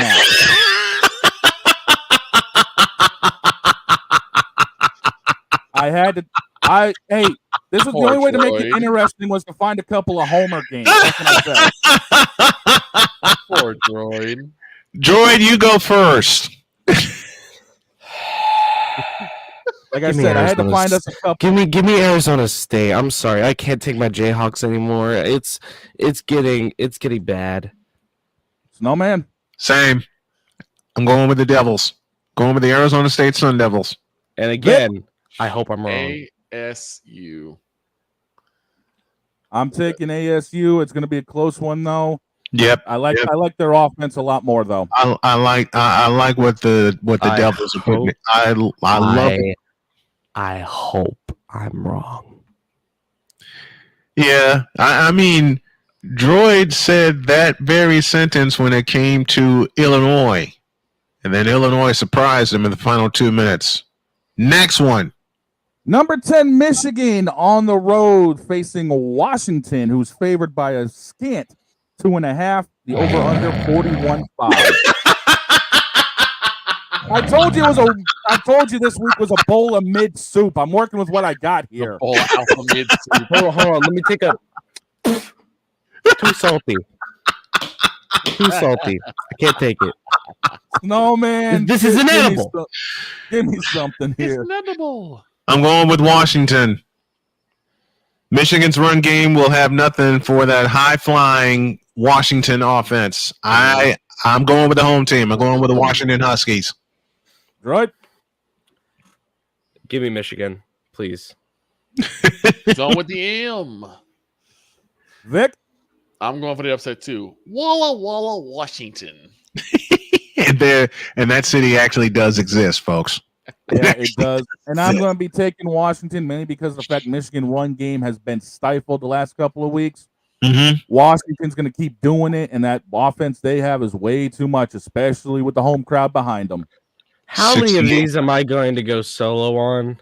This was the only way to make it interesting was to find a couple of Homer games. That's what I said. Poor Droid. Droid, you go first. Like I said, I had to find us a couple. Give me Arizona State. I'm sorry, I can't take my Jayhawks anymore. It's getting bad. Snowman. Same. I'm going with the Devils. Going with the Arizona State Sun Devils. And again, I hope I'm wrong. ASU. I'm taking ASU. It's going to be a close one though. Yep. I like their offense a lot more though. I like what the Devils are putting. I love it. I hope I'm wrong. Yeah, I mean, Droid said that very sentence when it came to Illinois, and then Illinois surprised him in the final 2 minutes. Next one. Number 10, Michigan on the road facing Washington, who's favored by a scant 2.5. The over-under 41.5. I told you this week was a bowl of mid soup. I'm working with what I got here. Bowl of alpha mid soup. Hold on. Let me take a. Too salty. Too salty. I can't take it. No, man. This is inedible. Give me something here. It's inedible. I'm going with Washington. Michigan's run game will have nothing for that high-flying Washington offense. I'm going with the home team. I'm going with the Washington Huskies. Right. Give me Michigan, please. Going with the M. Vic? I'm going for the upset too. Walla Walla, Washington. And that city actually does exist, folks. Yeah, it does. And I'm going to be taking Washington mainly because of the fact Michigan run game has been stifled the last couple of weeks. Mm-hmm. Washington's going to keep doing it, and that offense they have is way too much, especially with the home crowd behind them. How many of these am I going to go solo on?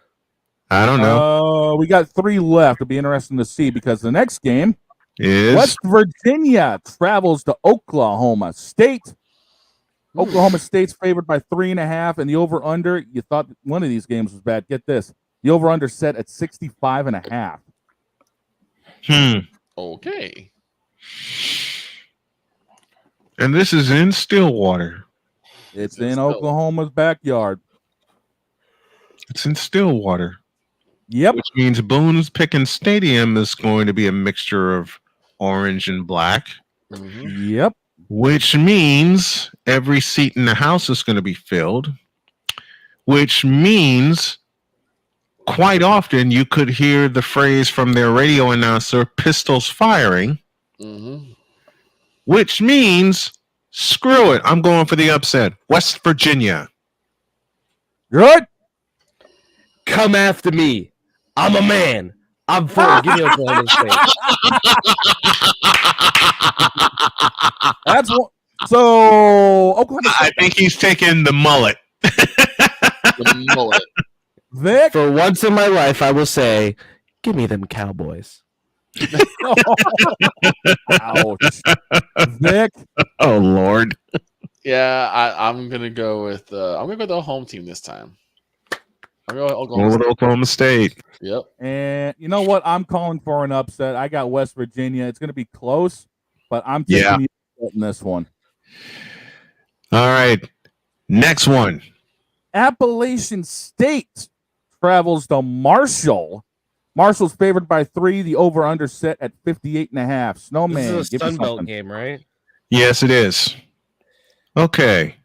I don't know. We got 3 left. It'll be interesting to see because the next game is West Virginia travels to Oklahoma State. Oklahoma State's favored by 3.5, and the over-under, you thought one of these games was bad. Get this. The over-under set at 65.5. Okay. And this is in Stillwater. It's in Oklahoma's backyard. It's in Stillwater. Yep. Which means Boone's Pickens Stadium is going to be a mixture of orange and black. Mm-hmm. Yep. Which means every seat in the house is going to be filled. Which means quite often you could hear the phrase from their radio announcer, pistols firing. Mm-hmm. Which means, screw it, I'm going for the upset. West Virginia. Good. Come after me. I'm a man. I'm for give me Oklahoma State. That's what. So Oklahoma State. I think he's taking the mullet. The mullet. Vic? For once in my life, I will say, give me them Cowboys. Ouch. Vic? Oh, Lord. Yeah, I'm gonna go with the home team this time. I'm going with Oklahoma State. Yep. And you know what? I'm calling for an upset. I got West Virginia. It's going to be close, but I'm taking the upset in this one. All right. Next one. Appalachian State travels to Marshall. Marshall's favored by 3. The over-under set at 58.5. Snowman, This is a give me Sun Belt something. game, right? Yes, it is. Okay.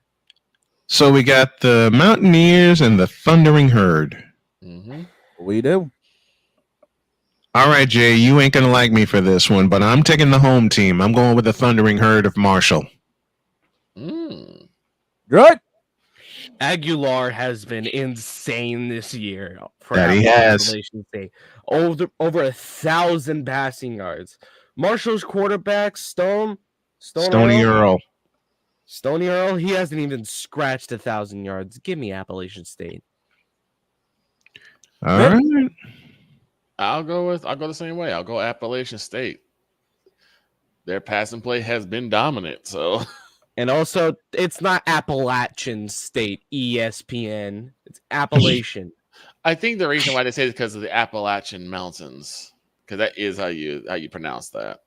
So we got the Mountaineers and the Thundering Herd. Mm-hmm. We do. All right, Jay, you ain't going to like me for this one, but I'm taking the home team. I'm going with the Thundering Herd of Marshall. Good. Aguilar has been insane this year. For That he has. Appalachian State. Over 1,000 passing yards. Marshall's quarterback, Stony Earl. Stony Earl, he hasn't even scratched 1,000 yards. Give me Appalachian State. All right. I'll go the same way. I'll go Appalachian State. Their passing play has been dominant, so. And also, it's not Appalachian State, ESPN. It's Appalachian. I think the reason why they say it is because of the Appalachian Mountains, because that is how you pronounce that.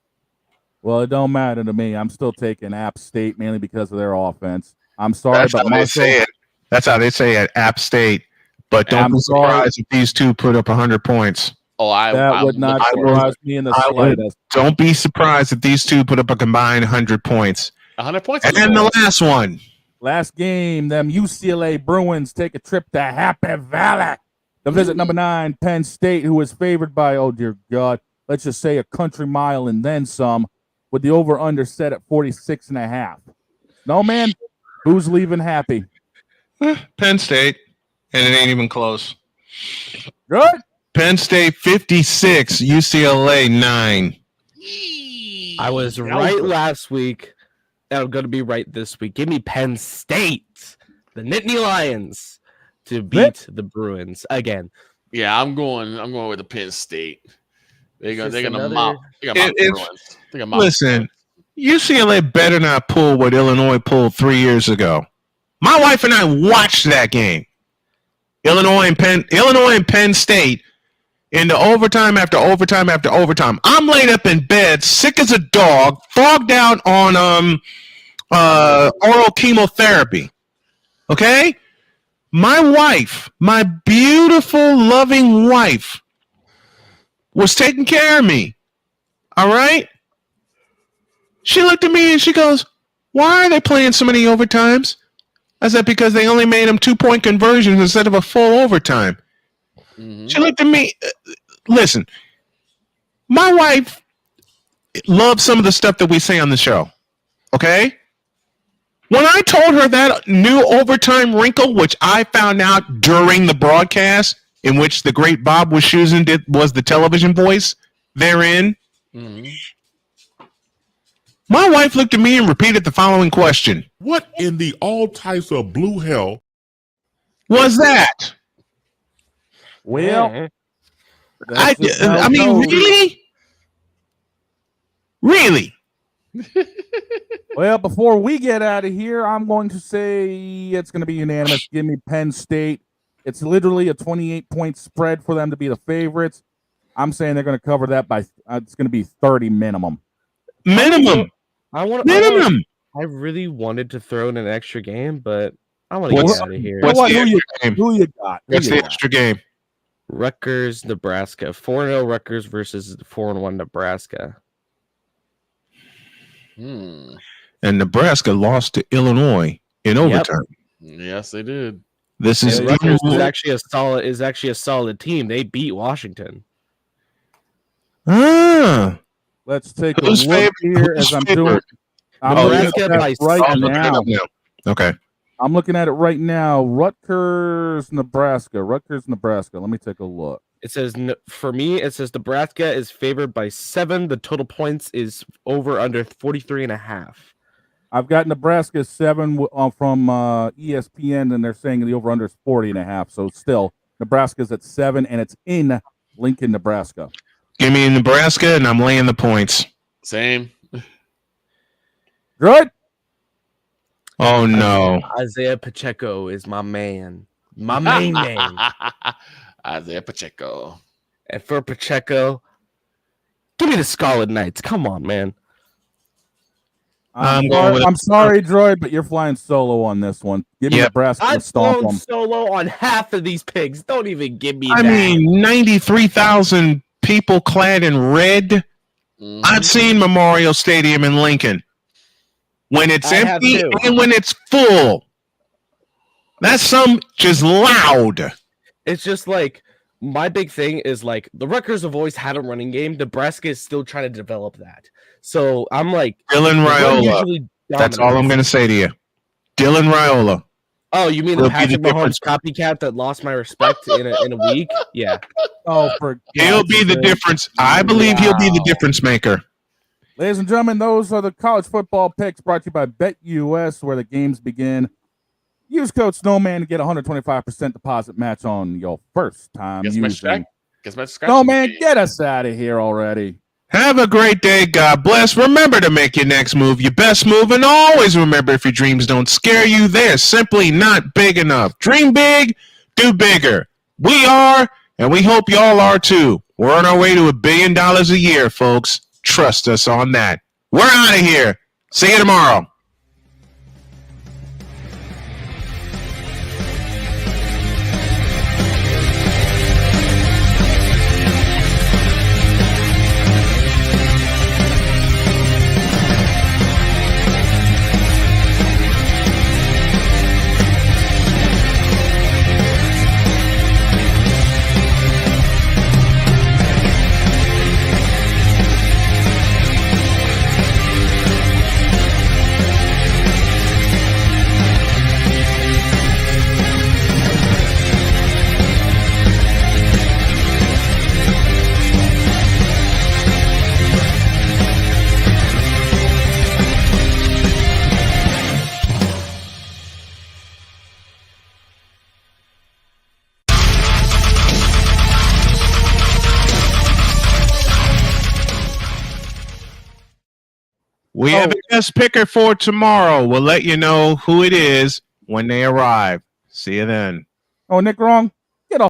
Well, it don't matter to me. I'm still taking App State mainly because of their offense. I'm sorry, That's but how they say it. That's how they say it, App State. But don't be surprised if these two put up 100 points. Oh, that would not surprise me in the slightest. Don't be surprised if these two put up a combined 100 points. 100 points. And then the last one. Last game, them UCLA Bruins take a trip to Happy Valley to visit number 9 Penn State, who is favored by, oh dear God, let's just say a country mile and then some, with the over-under set at 46.5. No, man, who's leaving happy? Penn State, and it ain't even close. Good. Penn State 56, UCLA 9. I was right last week, and I'm going to be right this week. Give me Penn State, the Nittany Lions, to beat the Bruins again. Yeah, I'm going with the Penn State. They're gonna mop. Bruins. Listen, UCLA better not pull what Illinois pulled 3 years ago. My wife and I watched that game. Illinois and Penn State into overtime after overtime after overtime. I'm laid up in bed, sick as a dog, fogged out on oral chemotherapy. Okay? My wife, my beautiful, loving wife, was taking care of me. All right? She looked at me and she goes, "Why are they playing so many overtimes?" I said, "Because they only made them 2-point conversions instead of a full overtime." Mm-hmm. She looked at me. Listen, my wife loves some of the stuff that we say on the show. Okay? When I told her that new overtime wrinkle, which I found out during the broadcast, in which the great Bob Wischusen was the television voice therein, my wife looked at me and repeated the following question. What in the all types of blue hell was that? Well, I mean, really? Really? Well, before we get out of here, I'm going to say it's going to be unanimous. Give me Penn State. It's literally a 28-point spread for them to be the favorites. I'm saying they're going to cover that by it's going to be 30 minimum. Minimum. I really wanted to throw in an extra game, but I want to get out of here. What's the extra game? Who you got? What's the extra game? Rutgers, Nebraska. 4-0 Rutgers versus 4-1 Nebraska. And Nebraska lost to Illinois in overtime. Yes, they did. This is Rutgers is actually a solid team. They beat Washington. Let's take a look here as I'm doing. I'm looking at it right now. Okay. I'm looking at it right now. Rutgers, Nebraska. Let me take a look. It says, for me, it says Nebraska is favored by 7. The total points is over under 43.5. I've got Nebraska 7 from ESPN, and they're saying the over-under is 40.5. So still, Nebraska's at 7, and it's in Lincoln, Nebraska. Give me Nebraska, and I'm laying the points. Same. Good? Oh, no. Isaiah Pacheco is my man. My main man. Isaiah Pacheco. And for Pacheco, give me the Scarlet Knights. Come on, man. I'm sorry, Droid, but you're flying solo on this one. Give me Nebraska to stomp them. I'm solo on half of these pigs. Don't even give me that. I mean, 93,000 people clad in red. I've seen Memorial Stadium in Lincoln. When it's empty and when it's full. That's just loud. It's just like, my big thing is like, the Rutgers have always had a running game. Nebraska is still trying to develop that. So I'm like, Dylan Raiola. That's all I'm going to say to you. Dylan Raiola. Oh, you mean the Patrick Mahomes copycat that lost my respect in a week? Yeah. Oh, he'll be the difference. I believe he'll be the difference maker. Ladies and gentlemen, those are the college football picks brought to you by BetUS, where the games begin. Use code Snowman to get 125% deposit match on your first time using. Snowman, get us out of here already. Have a great day. God bless. Remember to make your next move your best move, and always remember, if your dreams don't scare you, they're simply not big enough. Dream big, do bigger. We are, and we hope y'all are too. We're on our way to $1 billion a year, folks. Trust us on that. We're out of here. See you tomorrow. We have a guest picker for tomorrow. We'll let you know who it is when they arrive. See you then. Oh, Nick wrong.